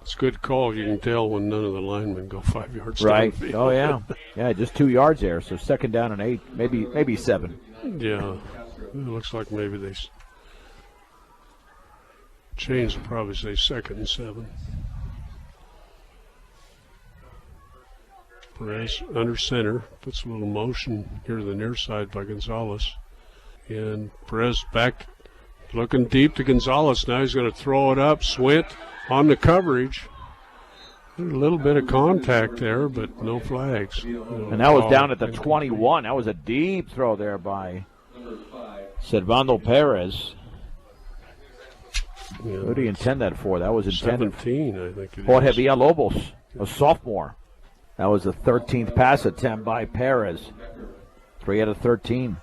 It's a good call. You can tell when none of the linemen go 5 yards right. downfield. Oh, yeah. Yeah, just 2 yards there. So 2nd down and 8, maybe 7. Yeah. It looks like maybe they changed, probably say 2nd and 7. Perez under center, puts a little motion here to the near side by Gonzalez. And Perez back looking deep to Gonzalez. Now he's going to throw it up. Swint on the coverage. A little bit of contact there, but no flags. And that was down at the 21. That was a deep throw there by Servando Perez. Yeah. Who do you intend that for? That was intended 17, I think it Jorge is. Villalobos, a sophomore. That was the 13th pass attempt by Perez. 3 out of 13.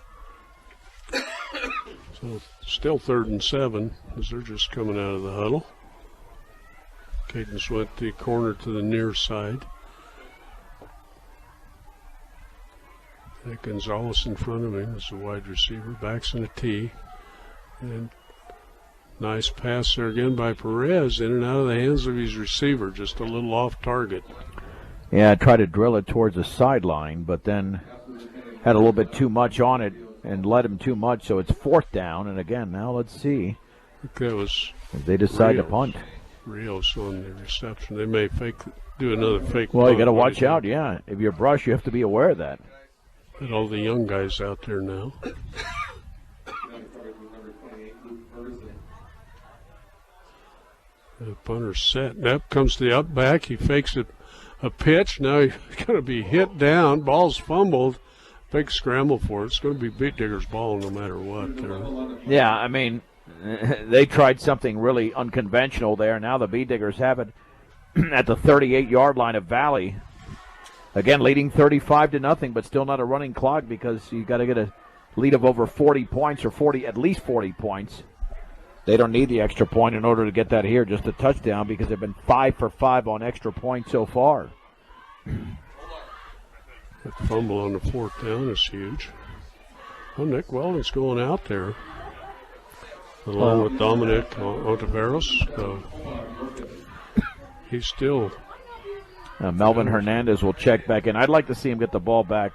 So still 3rd and 7 as they're just coming out of the huddle. Caden Swint the corner to the near side. Gonzalez in front of him is the wide receiver. Backs in a T. And nice pass there again by Perez, in and out of the hands of his receiver, just a little off target. Yeah, tried to drill it towards the sideline, but then had a little bit too much on it and led him too much, so it's 4th down. And again, now let's see That was if they decide to punt. Rios on the reception. They may do another fake. Well, punt. you got to watch out, yeah. If you're Brush, you have to be aware of that. And all the young guys out there now. The punter's set. Up comes the up back. He fakes it. A pitch. Now he's going to be hit down. Ball's fumbled. Big scramble for it. It's going to be Beat Diggers' ball no matter what. Yeah, I mean, they tried something really unconventional there. Now the Beat Diggers have it at the 38-yard line of Valley. Again, leading 35-0, but still not a running clock because you got to get a lead of over 40 points or at least 40 points. They don't need the extra point in order to get that here, just a touchdown, because they've been 5 for 5 on extra points so far. That fumble on the 4th down is huge. Well, Nick Weldon's going out there, along with Dominic Ontiveros. He's still... Melvin Hernandez will check back in. I'd like to see him get the ball back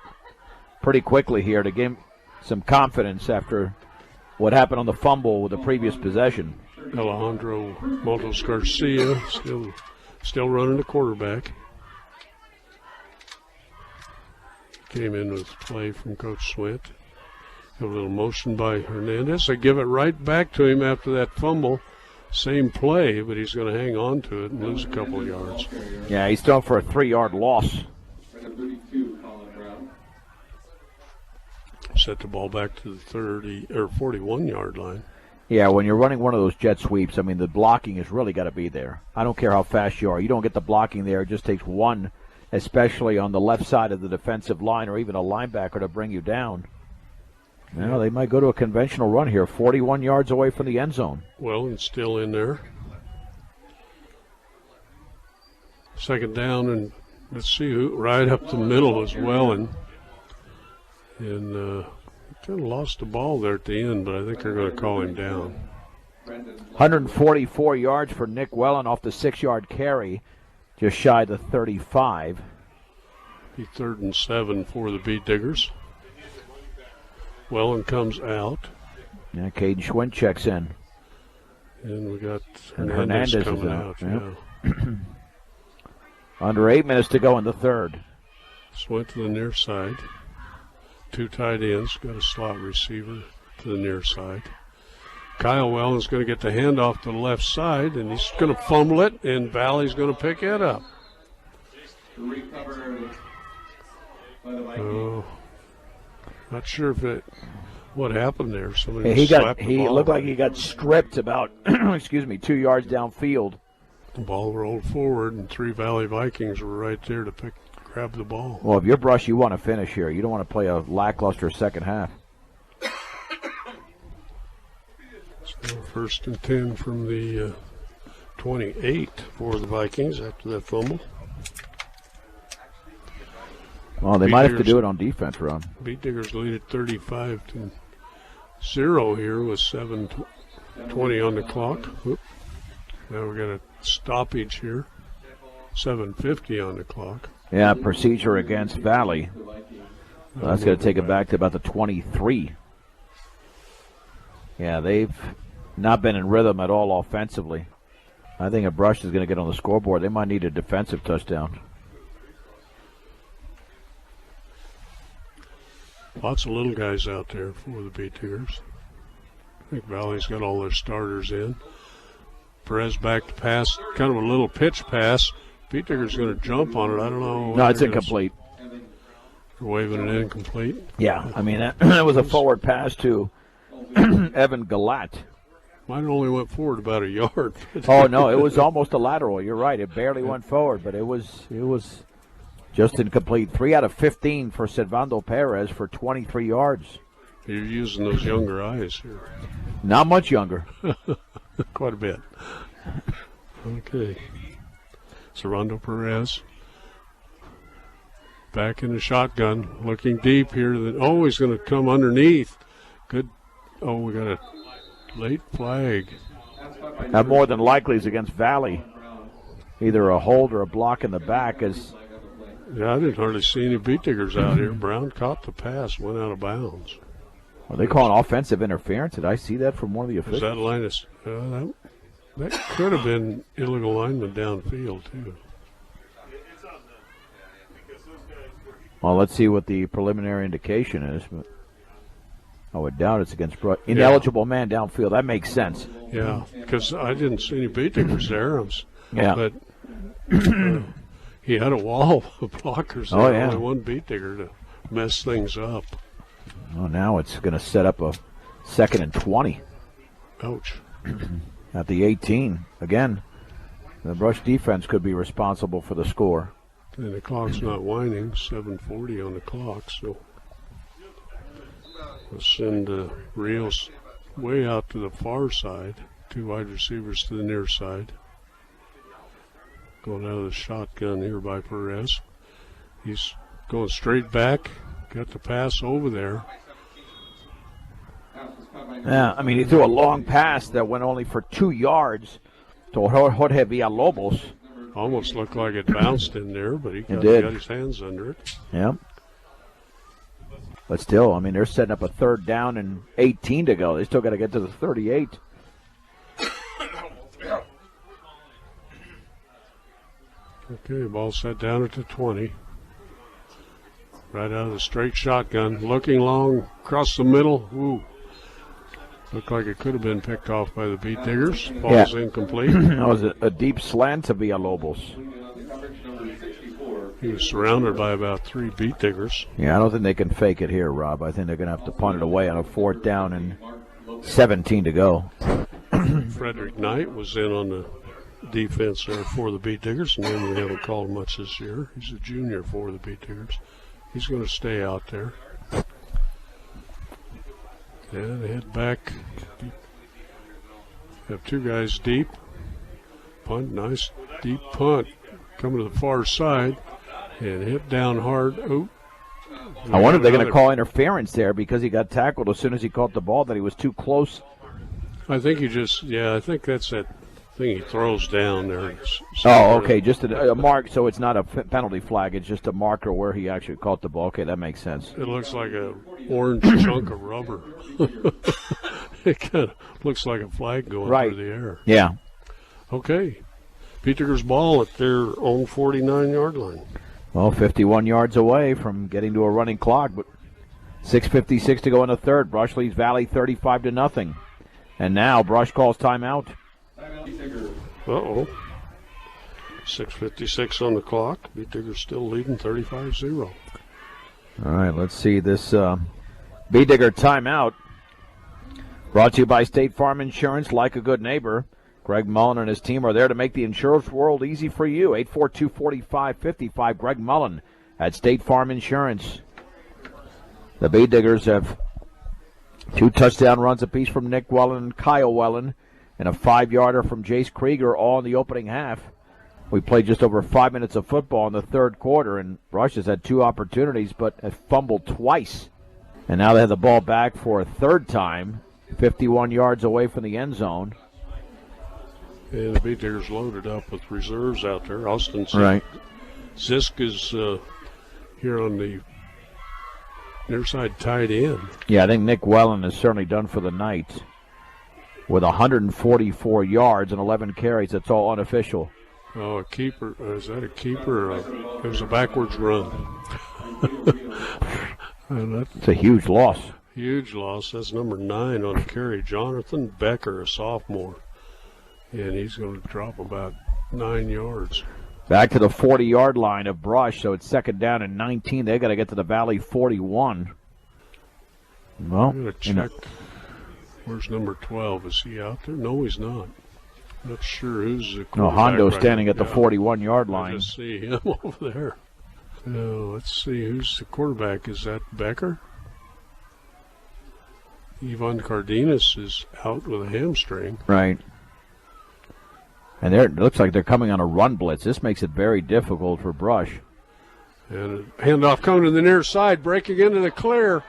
pretty quickly here to give him some confidence after what happened on the fumble with the previous possession. Alejandro Montes Garcia still running the quarterback. Came in with play from Coach Swint. A little motion by Hernandez. They give it right back to him after that fumble. Same play, but he's going to hang on to it and lose a couple of yards. Yeah, he's thrown for a 3-yard loss. Set the ball back to the 30 or 41-yard line. Yeah, when you're running one of those jet sweeps, I mean, the blocking has really got to be there. I don't care how fast you are. You don't get the blocking there. It just takes one, especially on the left side of the defensive line or even a linebacker to bring you down. Well, they might go to a conventional run here, 41 yards away from the end zone. Well, and still in there. Second down, and let's see who right up the middle is Welling. And kind of lost the ball there at the end, but I think they're going to call him down. 144 yards for Nick Welling off the 6-yard carry, just shy of the 35. Be 3rd and 7 for the Beat Diggers. Welling comes out. Yeah, Caden Schwinn checks in. And we got Hernandez coming is out. Yep. Yeah. Under 8 minutes to go in the third. Swint to the near side. 2 tight ends, got a slot receiver to the near side. Kyle Welling's going to get the handoff to the left side, and he's going to fumble it, and Valley's going to pick it up. Oh, not sure if what happened there. Somebody he looked like he got stripped about 2 yards downfield. The ball rolled forward, and 3 Valley Vikings were right there to grab the ball. Well, if you're Brush, you want to finish here. You don't want to play a lackluster second half. So 1st and 10 from the 28 for the Vikings after that fumble. Well, they might have to do it on defense, Ron. Beat Diggers lead at 35-0 here with 7:20 on the clock. Oop. Now we got a stoppage here. 7:50 on the clock. Yeah, procedure against Valley. So that's going to take it back to about the 23. Yeah, they've not been in rhythm at all offensively. I think if Brush is going to get on the scoreboard, they might need a defensive touchdown. Lots of little guys out there for the Beat Diggers. I think Valley's got all their starters in. Perez back to pass, kind of a little pitch pass. Beat Digger's going to jump on it. I don't know. No, it's incomplete. They're waving it incomplete. Yeah, I mean, that was a forward pass to Evan Galat. Mine only went forward about a yard. Oh, no, it was almost a lateral. You're right. It barely went forward, but it was just incomplete. 3 out of 15 for Servando Perez for 23 yards. You're using those younger eyes here. Not much younger. Quite a bit. Okay. Servando Perez back in the shotgun, looking deep here. Oh, he's going to come underneath. Good. Oh, we got a late flag. That more than likely is against Valley. Either a hold or a block in the back. Yeah, I didn't hardly see any Beat Diggers out here. Brown caught the pass, went out of bounds. Are they calling offensive interference? Did I see that from one of the officials? Is that Linus? That could have been illegal lineman downfield, too. Well, let's see what the preliminary indication is. But I would doubt it's against ineligible man downfield. That makes sense. Yeah, because I didn't see any Beat Diggers there. Yeah. But he had a wall of blockers there. Oh, yeah. Only one Beat Digger to mess things up. Oh, now it's going to set up a 2nd and 20. Ouch. At the 18. Again, the Brush defense could be responsible for the score. And the clock's not winding. 7:40 on the clock, so we'll send Rios way out to the far side. 2 wide receivers to the near side. Going out of the shotgun here by Perez. He's going straight back. Got the pass over there. Yeah, I mean, he threw a long pass that went only for 2 yards to Jorge Villalobos. Almost looked like it bounced in there, but he got his hands under it. Yeah. But still, I mean, they're setting up a 3rd down and 18 to go. They still got to get to the 38. Okay, ball set down at the 20. Right out of the straight shotgun. Looking long across the middle. Ooh. Looked like it could have been picked off by the Beat Diggers. Ball's incomplete. That was a deep slant to Villalobos. He was surrounded by about 3 Beat Diggers. Yeah, I don't think they can fake it here, Rob. I think they're going to have to punt it away on a 4th down and 17 to go. Frederick Knight was in on the defense there for the Beat Diggers, and then we haven't called much this year. He's a junior for the Beat Diggers. He's going to stay out there. And they head back. Have 2 guys deep. Punt, nice deep punt. Coming to the far side and hit down hard. Oh. I wonder if they're going to call interference there because he got tackled as soon as he caught the ball, that he was too close. I think he just, I think that's that thing he throws down there. Oh, okay, just a mark, so it's not a penalty flag. It's just a marker where he actually caught the ball. Okay, that makes sense. It looks like a orange chunk of rubber. It kind of looks like a flag going through the air. Yeah. Okay. Beat Diggers ball at their own 49-yard line. Well, 51 yards away from getting to a running clock, but 6:56 to go in the 3rd. Brush leads Valley 35 to nothing. And now Brush calls timeout. Uh-oh. 6:56 on the clock. Beat Diggers still leading 35-0. All right, let's see this Beat Digger timeout. Brought to you by State Farm Insurance, like a good neighbor. Greg Mullen and his team are there to make the insurance world easy for you. 842-4555. Greg Mullen at State Farm Insurance. The Beat Diggers have 2 touchdown runs apiece from Nick Wellen and Kyle Wellen, and a 5-yarder from Jace Krieger, all in the opening half. We played just over 5 minutes of football in the 3rd quarter, and Brush has had 2 opportunities but has fumbled twice. And now they have the ball back for a 3rd time, 51 yards away from the end zone. And the Beat Diggers loaded up with reserves out there. Austin Zisk is here on the near side tight end. Yeah, I think Nick Wellen is certainly done for the night with 144 yards and 11 carries. That's all unofficial. Oh, a keeper. Is that a keeper? It was a backwards run. It's a huge loss. Huge loss. That's number 9 on the carry. Jonathan Becker, a sophomore. And he's going to drop about 9 yards. Back to the 40-yard line of Brush, so it's 2nd down and 19. They got to get to the Valley 41. Well, I'm going to check. Where's number 12? Is he out there? No, he's not. Not sure who's the quarterback. No, Hondo's standing at the Yeah. 41-yard line. I just see him over there. Let's see who's the quarterback. Is that Becker? Ivan Cardenas is out with a hamstring. Right. And it looks like they're coming on a run blitz. This makes it very difficult for Brush. And a handoff coming to the near side, breaking into the clear,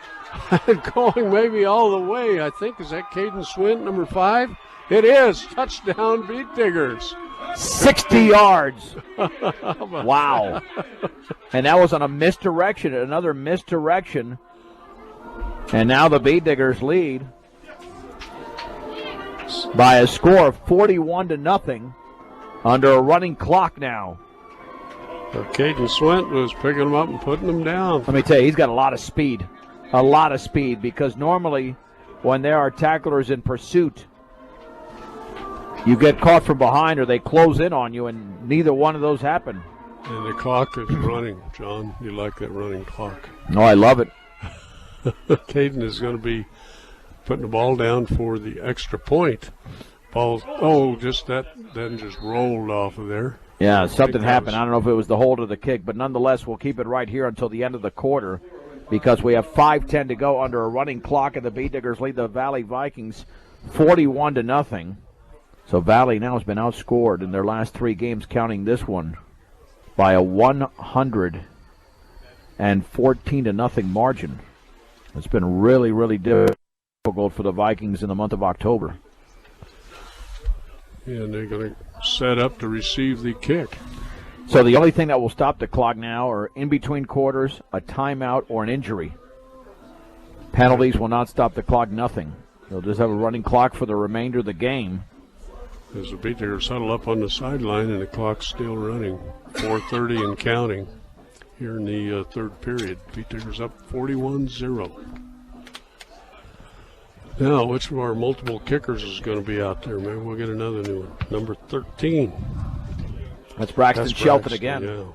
and going maybe all the way. I think, is that Caden Swint, number 5? It is. Touchdown, Beat Diggers. 60 yards. Wow. And that was on a misdirection, another misdirection. And now the Beat Diggers lead by a score of 41-0 under a running clock now. So Caden Swint was picking them up and putting them down. Let me tell you, he's got a lot of speed. A lot of speed, because normally when there are tacklers in pursuit, you get caught from behind or they close in on you, and neither one of those happened. And the clock is running, John. You like that running clock. No, I love it. Caden is going to be putting the ball down for the extra point. Ball, just that then just rolled off of there. Yeah, something happened. I don't know if it was the hold or the kick, but nonetheless, we'll keep it right here until the end of the quarter because we have 5:10 to go under a running clock, and the Beat Diggers lead the Valley Vikings 41-0. So Valley now has been outscored in their last 3 games, counting this one, by a 114-0 margin. It's been really, really difficult for the Vikings in the month of October. And they're going to set up to receive the kick. So the only thing that will stop the clock now are in between quarters, a timeout, or an injury. Penalties will not stop the clock, nothing. They'll just have a running clock for the remainder of the game. As the Beat Diggers huddle up on the sideline and the clock's still running. 4:30 and counting here in the third period. Beat Diggers up 41-0. Now, which of our multiple kickers is going to be out there? Maybe we'll get another new one. Number 13. That's Braxton Shelton again.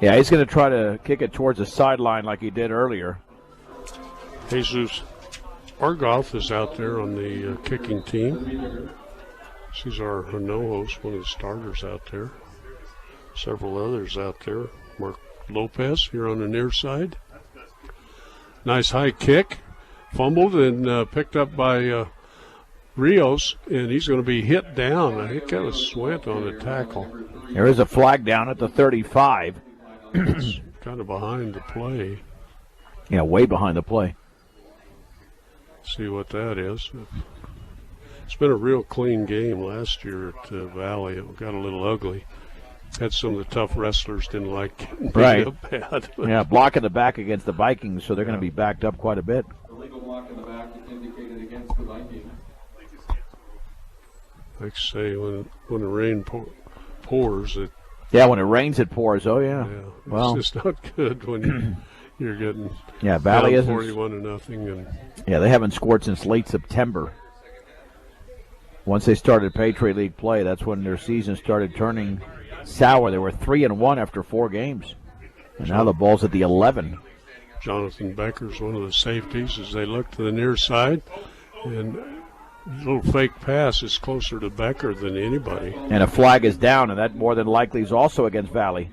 Yeah, he's going to try to kick it towards the sideline like he did earlier. Jesus Argoff is out there on the kicking team. She's our no host, one of the starters out there. Several others out there. Mark Lopez here on the near side. Nice high kick. Fumbled and picked up by Rios, and he's going to be hit down. I think that was Swint on the tackle. There is a flag down at the 35. Kind of behind the play. Yeah, way behind the play. See what that is. It's been a real clean game last year at Valley. It got a little ugly. Had some of the tough wrestlers didn't like getting beat up bad. Yeah, blocking the back against the Vikings, so they're going to be backed up quite a bit. Illegal block in the back indicated against the Vikings. Like I say, when the rain pours, it. Yeah, when it rains, it pours. Oh yeah. Well, it's just not good when you're getting. Yeah, Valley is 41-0, and. Yeah, they haven't scored since late September. Once they started Patriot League play, that's when their season started turning sour. They were 3-1 after 4 games, and now the ball's at the 11. Jonathan Becker's one of the safeties as they look to the near side, and a little fake pass is closer to Becker than anybody. And a flag is down, and that more than likely is also against Valley.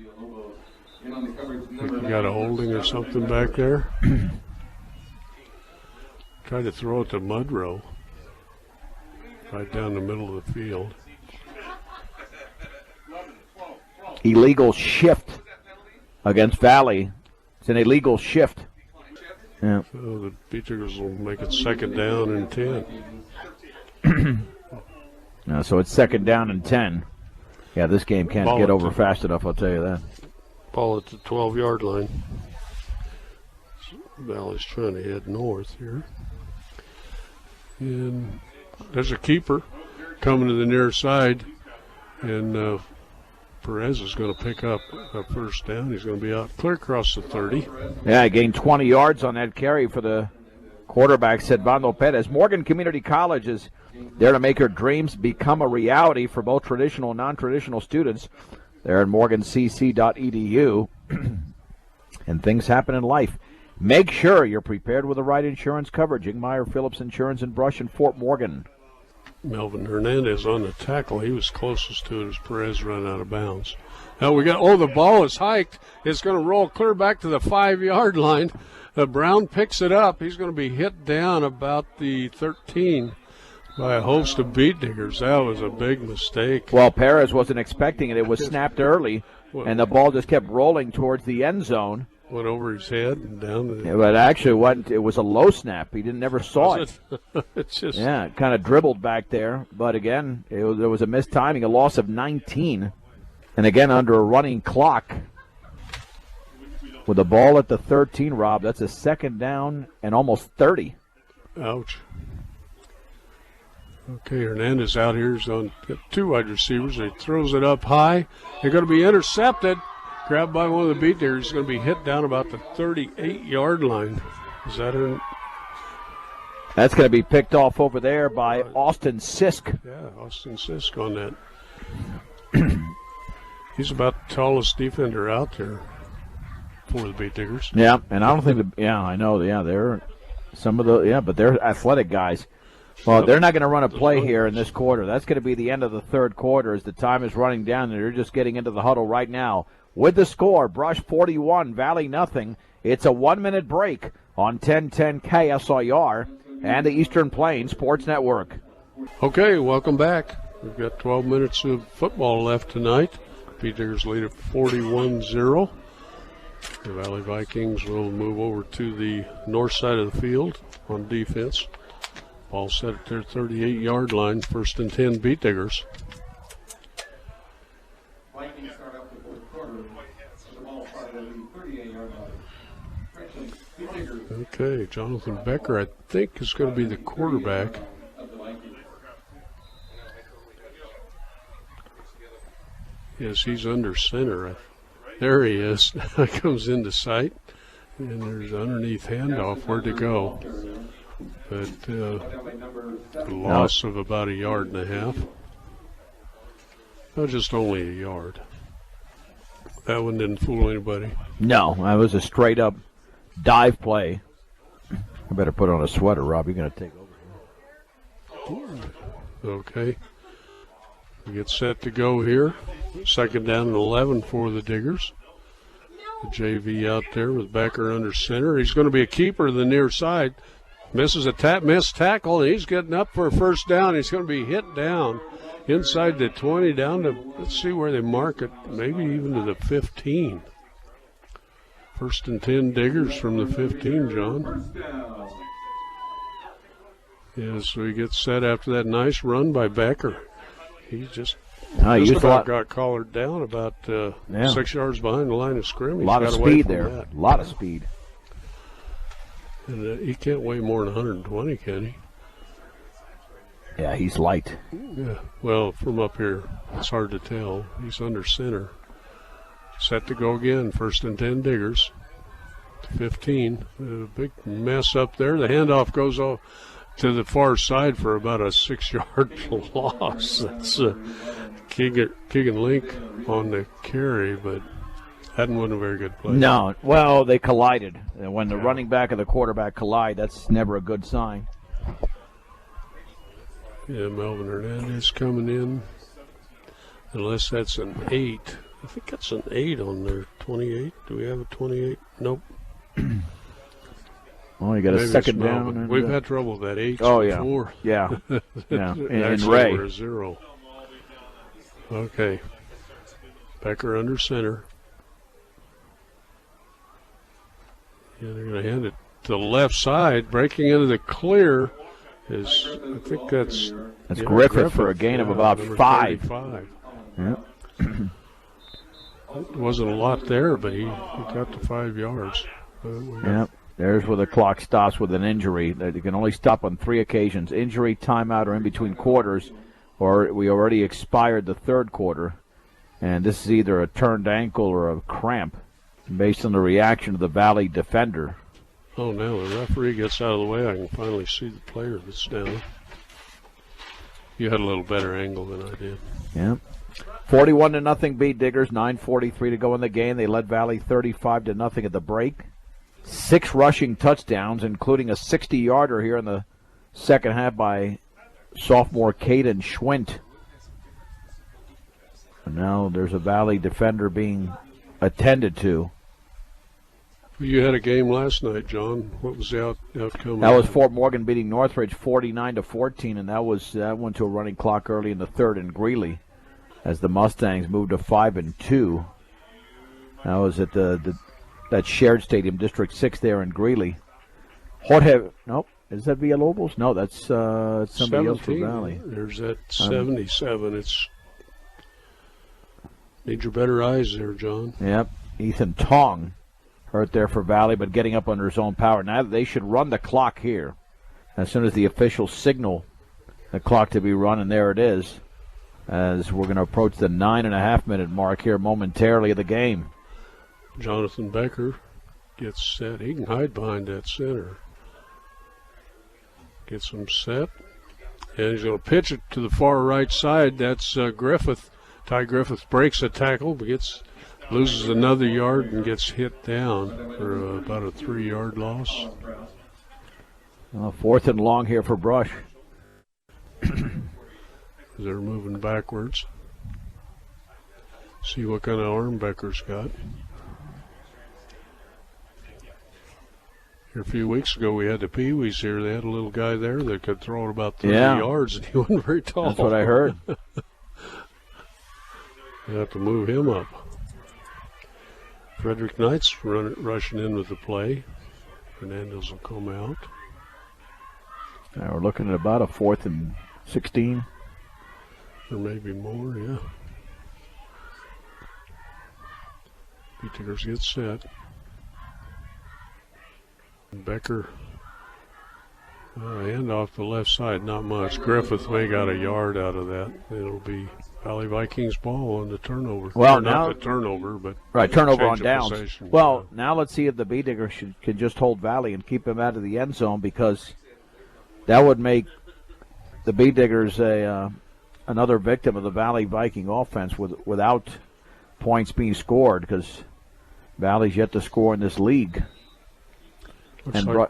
Think you got a holding or something back there. Tried to throw it to Mudrow, right down the middle of the field. Illegal shift against Valley. It's an illegal shift. Yeah. So the Beat Diggers will make it 2nd down and 10. So it's 2nd down and 10. Yeah, this game can't get over fast enough, I'll tell you that. Ball at the 12-yard line. Valley's trying to head north here. And there's a keeper coming to the near side, and Perez is going to pick up a 1st down. He's going to be out clear across the 30. Yeah, he gained 20 yards on that carry for the quarterback, Sedvando Perez. Morgan Community College is there to make her dreams become a reality for both traditional and non-traditional students. They're at morgancc.edu. And things happen in life. Make sure you're prepared with the right insurance coverage. Ingmeyer Phillips Insurance and Brush in Fort Morgan. Melvin Hernandez on the tackle. He was closest to it as Perez ran out of bounds. Now the ball is hiked. It's going to roll clear back to the 5-yard line. Brown picks it up. He's going to be hit down about the 13 by a host of Beat Diggers. That was a big mistake. Well, Perez wasn't expecting it. It was snapped early, and the ball just kept rolling towards the end zone. Went over his head and down to the... Yeah, but actually, it was a low snap. He never saw it. It's just... Yeah, it kind of dribbled back there. But again, there was a missed timing, a loss of 19. And again, under a running clock. With the ball at the 13, Rob, that's a 2nd down and almost 30. Ouch. Okay, Hernandez out here is on 2 wide receivers. He throws it up high. They're going to be intercepted. Grabbed by one of the Beat Diggers. He's going to be hit down about the 38-yard line. Is that her? That's going to be picked off over there by Austin Sisk. Yeah, Austin Sisk on that. He's about the tallest defender out there for the Beat Diggers. Yeah, and I don't think I know. Yeah, they're some of the but they're athletic guys. Well, they're not going to run a play here in this quarter. That's going to be the end of the 3rd quarter as the time is running down, and they're just getting into the huddle right now. With the score, Brush 41, Valley nothing. It's a 1-minute break on 1010 KSIR and the Eastern Plains Sports Network. Okay, welcome back. We've got 12 minutes of football left tonight. Beat Diggers lead at 41-0. The Valley Vikings will move over to the north side of the field on defense. Ball set at their 38-yard line, 1st and 10 Beat Diggers. Vikings start off the 4th quarter. The ball started at the 38-yard line. Okay, Jonathan Becker, I think, is going to be the quarterback. Yes, he's under center. There he is. Comes into sight. And there's underneath handoff where to go. But a loss of about 1.5 yards. No, just only 1 yard. That one didn't fool anybody. No, that was a straight-up dive play. I better put on a sweater, Rob. You're going to take over. Okay. We get set to go here. 2nd down and 11 for the Diggers. The JV out there with Becker under center. He's going to be a keeper to the near side. Misses a missed tackle, and he's getting up for a 1st down. He's going to be hit down inside the 20 down to, let's see where they mark it, maybe even to the 15. 1st and 10 Diggers from the 15, John. Yeah, so he gets set after that nice run by Becker. He just about got collared down about 6 yards behind the line of scrimmage. A lot of speed there. A lot of speed. And he can't weigh more than 120, can he? Yeah, he's light. Yeah, well, from up here, it's hard to tell. He's under center. Set to go again, 1st and 10 Diggers. 15. A big mess up there. The handoff goes off to the far side for about a 6-yard loss. That's Keegan Link on the carry, but that wasn't a very good play. No, well, they collided. And when the running back and the quarterback collide, that's never a good sign. Yeah, Melvin Hernandez coming in. Unless that's an 8. I think that's an 8 on there. 28. Do we have a 28? Nope. Well, you got a 2nd down. And, we've had trouble with that 8 before. Yeah. Yeah. And Ray. Ray. We're a 0. Okay. Becker under center. Yeah, they're going to hand it to the left side. Breaking into the clear is, I think that's Griffith for a gain of about 5. 35. Yeah. It wasn't a lot there, but he got to 5 yards. Yep. There's where the clock stops with an injury. They can only stop on 3 occasions: injury, timeout, or in between quarters, or we already expired the 3rd quarter. And this is either a turned ankle or a cramp, based on the reaction of the Valley defender. Oh, now the referee gets out of the way. I can finally see the player that's down. You had a little better angle than I did. Yeah. 41-0 beat Diggers. 9:43 to go in the game. They led Valley 35-0 at the break. 6 rushing touchdowns, including a 60-yarder here in the second half by sophomore Caden Schwint. And now there's a Valley defender being attended to. You had a game last night, John. What was the outcome? That was Fort Morgan beating Northridge 49-14, and that went to a running clock early in the 3rd in Greeley, as the Mustangs moved to 5-2. That was at that shared stadium, District 6 there in Greeley. Nope. Is that Villalobos? No, that's somebody else for Valley. There's that 77. It's need your better eyes there, John. Yep. Ethan Tong hurt there for Valley, but getting up under his own power. Now they should run the clock here. As soon as the officials signal the clock to be run, and there it is, as we're going to approach the 9.5-minute mark here momentarily of the game. Jonathan Becker gets set. He can hide behind that center. Gets him set. And he's going to pitch it to the far right side. That's Griffith. Ty Griffith breaks a tackle, but loses another yard and gets hit down for about a 3-yard loss. 4th and long here for Brush. They're moving backwards. See what kind of arm Becker's got. Here a few weeks ago, we had the Pee-wees here. They had a little guy there that could throw it about 30 yards, and he wasn't very tall. That's what I heard. You have to move him up. Frederick Knight's rushing in with the play. Fernandez will come out. Now we're looking at about a 4th and 16. Or maybe more, yeah. Tigers get set. Becker. And off the left side, not much. Griffith may got a yard out of that. It'll be Valley Vikings ball on the turnover. Well, not now the turnover, but right, turnover on change of downs. possession. Well, now let's see if the Bee Diggers can just hold Valley and keep him out of the end zone, because that would make the Bee Diggers another victim of the Valley Viking offense without points being scored, because Valley's yet to score in this league. And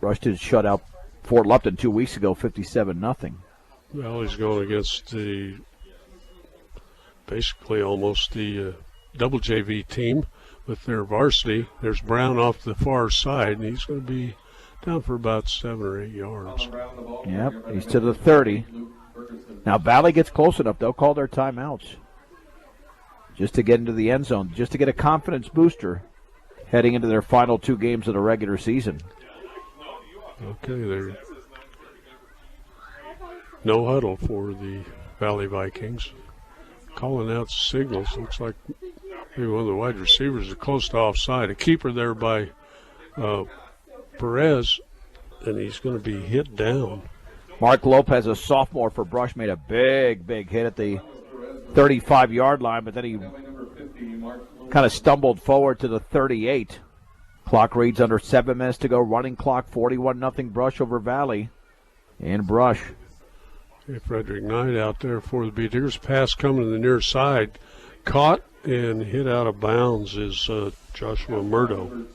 Rush did shut out Fort Lupton 2 weeks ago, 57-0. Valley's going against basically almost the double JV team with their varsity. There's Brown off the far side, and he's going to be down for about 7 or 8 yards. Yep, he's to the 30. Now Valley gets close enough, they'll call their timeouts just to get into the end zone, just to get a confidence booster heading into their final 2 games of the regular season. Okay, there. No huddle for the Valley Vikings. Calling out signals. Looks like maybe one of the wide receivers is close to offside. A keeper there by Perez, and he's going to be hit down. Mark Lopez, a sophomore for Brush, made a big hit at the 35-yard line, but then he kind of stumbled forward to the 38. Clock reads under 7 minutes to go. Running clock, 41-0 Brush over Valley. And Brush. Okay, Frederick Knight out there for the Bee Diggers. Pass coming to the near side. Caught and hit out of bounds is Joshua Murdo.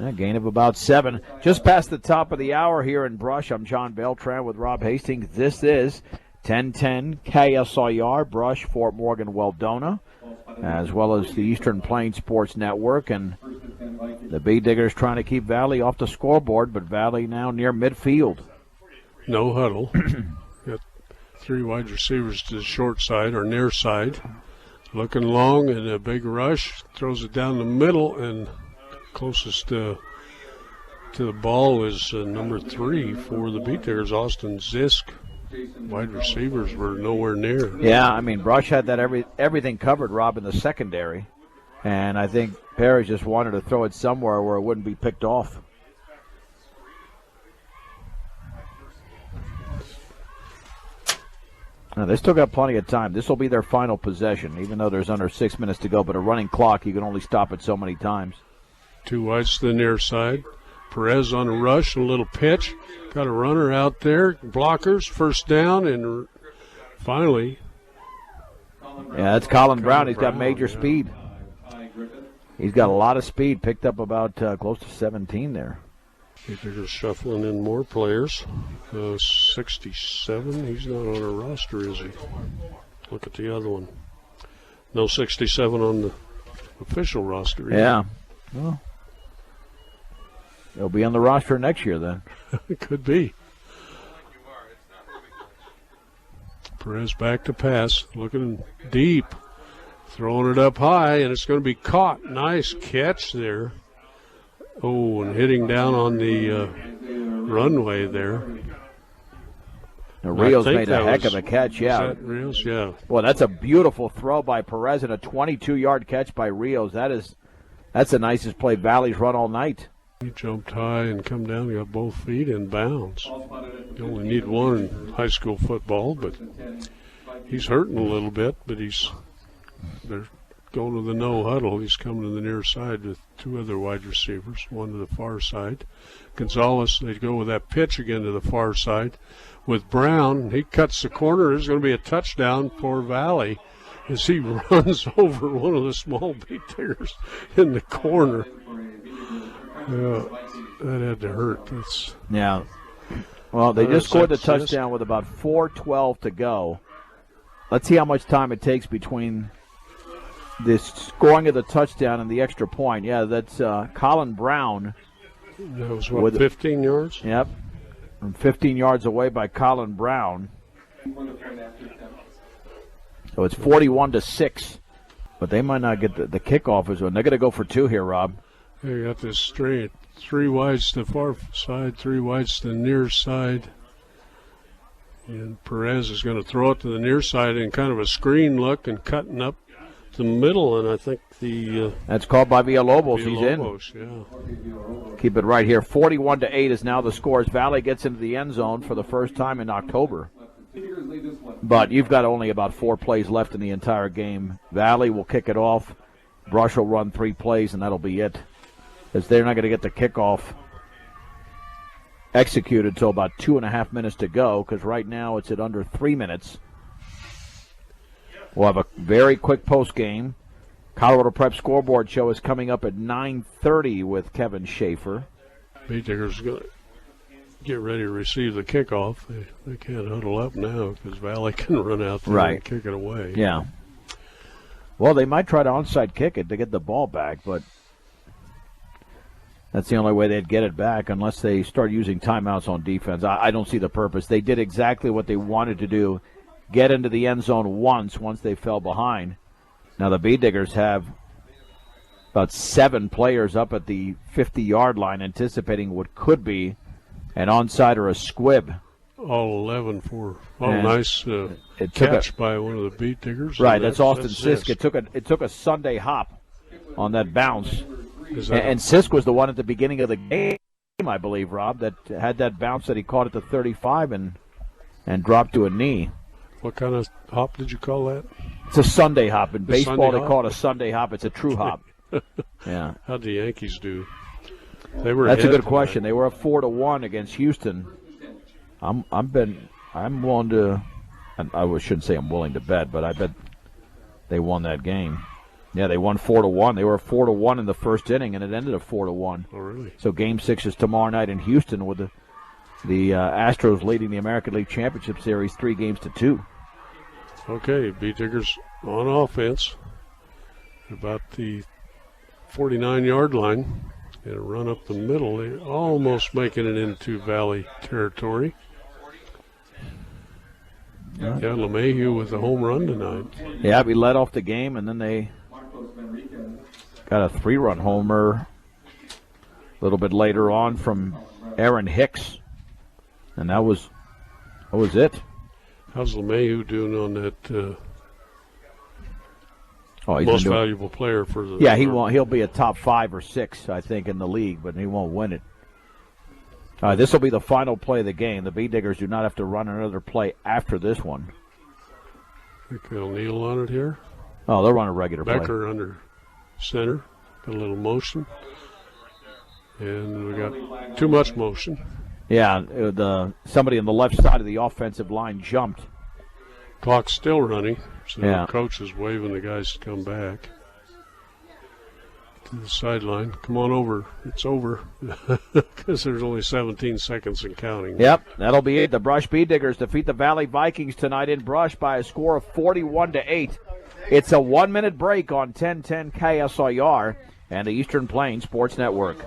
A gain of about 7. Just past the top of the hour here in Brush. I'm John Beltran with Rob Hastings. This is 1010 KSIR, Brush, Fort Morgan, Weldona, as well as the Eastern Plains Sports Network. And the Bee Diggers trying to keep Valley off the scoreboard, but Valley now near midfield. No huddle. Got 3 wide receivers to the short side or near side. Looking long and a big rush. Throws it down the middle, and closest to the ball is number 3 for the Bee Diggers, Austin Zisk. Wide receivers were nowhere near. Yeah, I mean, Brush had that everything covered, Rob, in the secondary. And I think Perry just wanted to throw it somewhere where it wouldn't be picked off. Now, they still got plenty of time. This will be their final possession, even though there's under 6 minutes to go. But a running clock, you can only stop it so many times. 2 wides to the near side. Perez on a rush, a little pitch. Got a runner out there. Blockers, first down, and finally. Yeah, that's Colin Brown. He's got major speed. He's got a lot of speed. Picked up about close to 17 there. They're shuffling in more players. 67. He's not on our roster, is he? Look at the other one. No 67 on the official roster either. Yeah. Well, they'll be on the roster next year then. It could be. Perez back to pass, looking deep, throwing it up high, and it's going to be caught. Nice catch there. Oh, and hitting down on the runway there. Now, Rios made a heck of a catch, yeah. Rios, yeah. Well, that's a beautiful throw by Perez and a 22-yard catch by Rios. That's the nicest play Valley's run all night. He jumped high and come down, got both feet in bounds. You only need one in high school football, but he's hurting a little bit, but they're going to the no huddle. He's coming to the near side with 2 other wide receivers, one to the far side. Gonzalez, they go with that pitch again to the far side with Brown. He cuts the corner. There's going to be a touchdown for Valley as he runs over one of the small Bee Diggers in the corner. Yeah, that had to hurt. Yeah. Well, they just scored the touchdown with about 4:12 to go. Let's see how much time it takes between the scoring of the touchdown and the extra point. Yeah, that's Colin Brown. That was, what, 15 yards? Yep. From 15 yards away by Colin Brown. So it's 41-6. But they might not get the kickoff as well. They're going to go for 2 here, Rob. They got this straight. 3 wides to the far side, 3 wides to the near side. And Perez is going to throw it to the near side in kind of a screen look and cutting up the middle, and I think the that's called by Villalobos. He's in. Yeah. Keep it right here. 41-8 is now the score as Valley gets into the end zone for the first time in October. But you've got only about 4 plays left in the entire game. Valley will kick it off. Brush will run 3 plays, and that'll be it. As they're not going to get the kickoff executed until about 2.5 minutes to go, because right now it's at under 3 minutes. We'll have a very quick post game. Colorado Prep scoreboard show is coming up at 9:30 with Kevin Schaefer. Digger's going to get ready to receive the kickoff. They can't huddle up now because Valley can run out there and kick it away. Yeah. Well, they might try to onside kick it to get the ball back, but that's the only way they'd get it back unless they start using timeouts on defense. I don't see the purpose. They did exactly what they wanted to do, get into the end zone once they fell behind. Now the Bee Diggers have about 7 players up at the 50-yard line anticipating what could be an onside or a squib. All 11 for nice catch by one of the Bee Diggers. Right, that's Austin Sisk. It took a Sunday hop on that bounce. And Sisk was the one at the beginning of the game, I believe, Rob, that had that bounce that he caught at the 35 and dropped to a knee. What kind of hop did you call that? It's a Sunday hop. In baseball, they call it a Sunday hop. It's a true hop. Yeah. How'd the Yankees do? They were. That's a good question. They were up 4-1 against Houston. I'm willing to. I shouldn't say I'm willing to bet, but I bet they won that game. Yeah, they won 4-1. They were 4-1 in the first inning, and it ended at 4-1. Oh, really? So Game 6 is tomorrow night in Houston with the Astros leading the American League Championship Series 3-2. Okay, Bee Diggers on offense, about the 49-yard line, and a run up the middle. They're almost making it into Valley territory. Yeah, LeMahieu with a home run tonight. Yeah, we led off the game, and then they got a 3-run homer a little bit later on from Aaron Hicks, and that was it. How's LeMahieu doing on that he's most valuable player for the... Yeah, he won't. He'll be a top 5 or 6, I think, in the league, but he won't win it. This will be the final play of the game. The Bee Diggers do not have to run another play after this one. I think they'll kneel on it here. Oh, they'll run a regular play. Becker under center. Got a little motion. And we got too much motion. Yeah, somebody on the left side of the offensive line jumped. Clock's still running, so the coach is waving the guys to come back to the sideline. Come on over. It's over because there's only 17 seconds and counting. Yep, that'll be it. The Brush Bee Diggers defeat the Valley Vikings tonight in Brush by a score of 41-8. It's a 1-minute break on 1010 KSIR and the Eastern Plains Sports Network.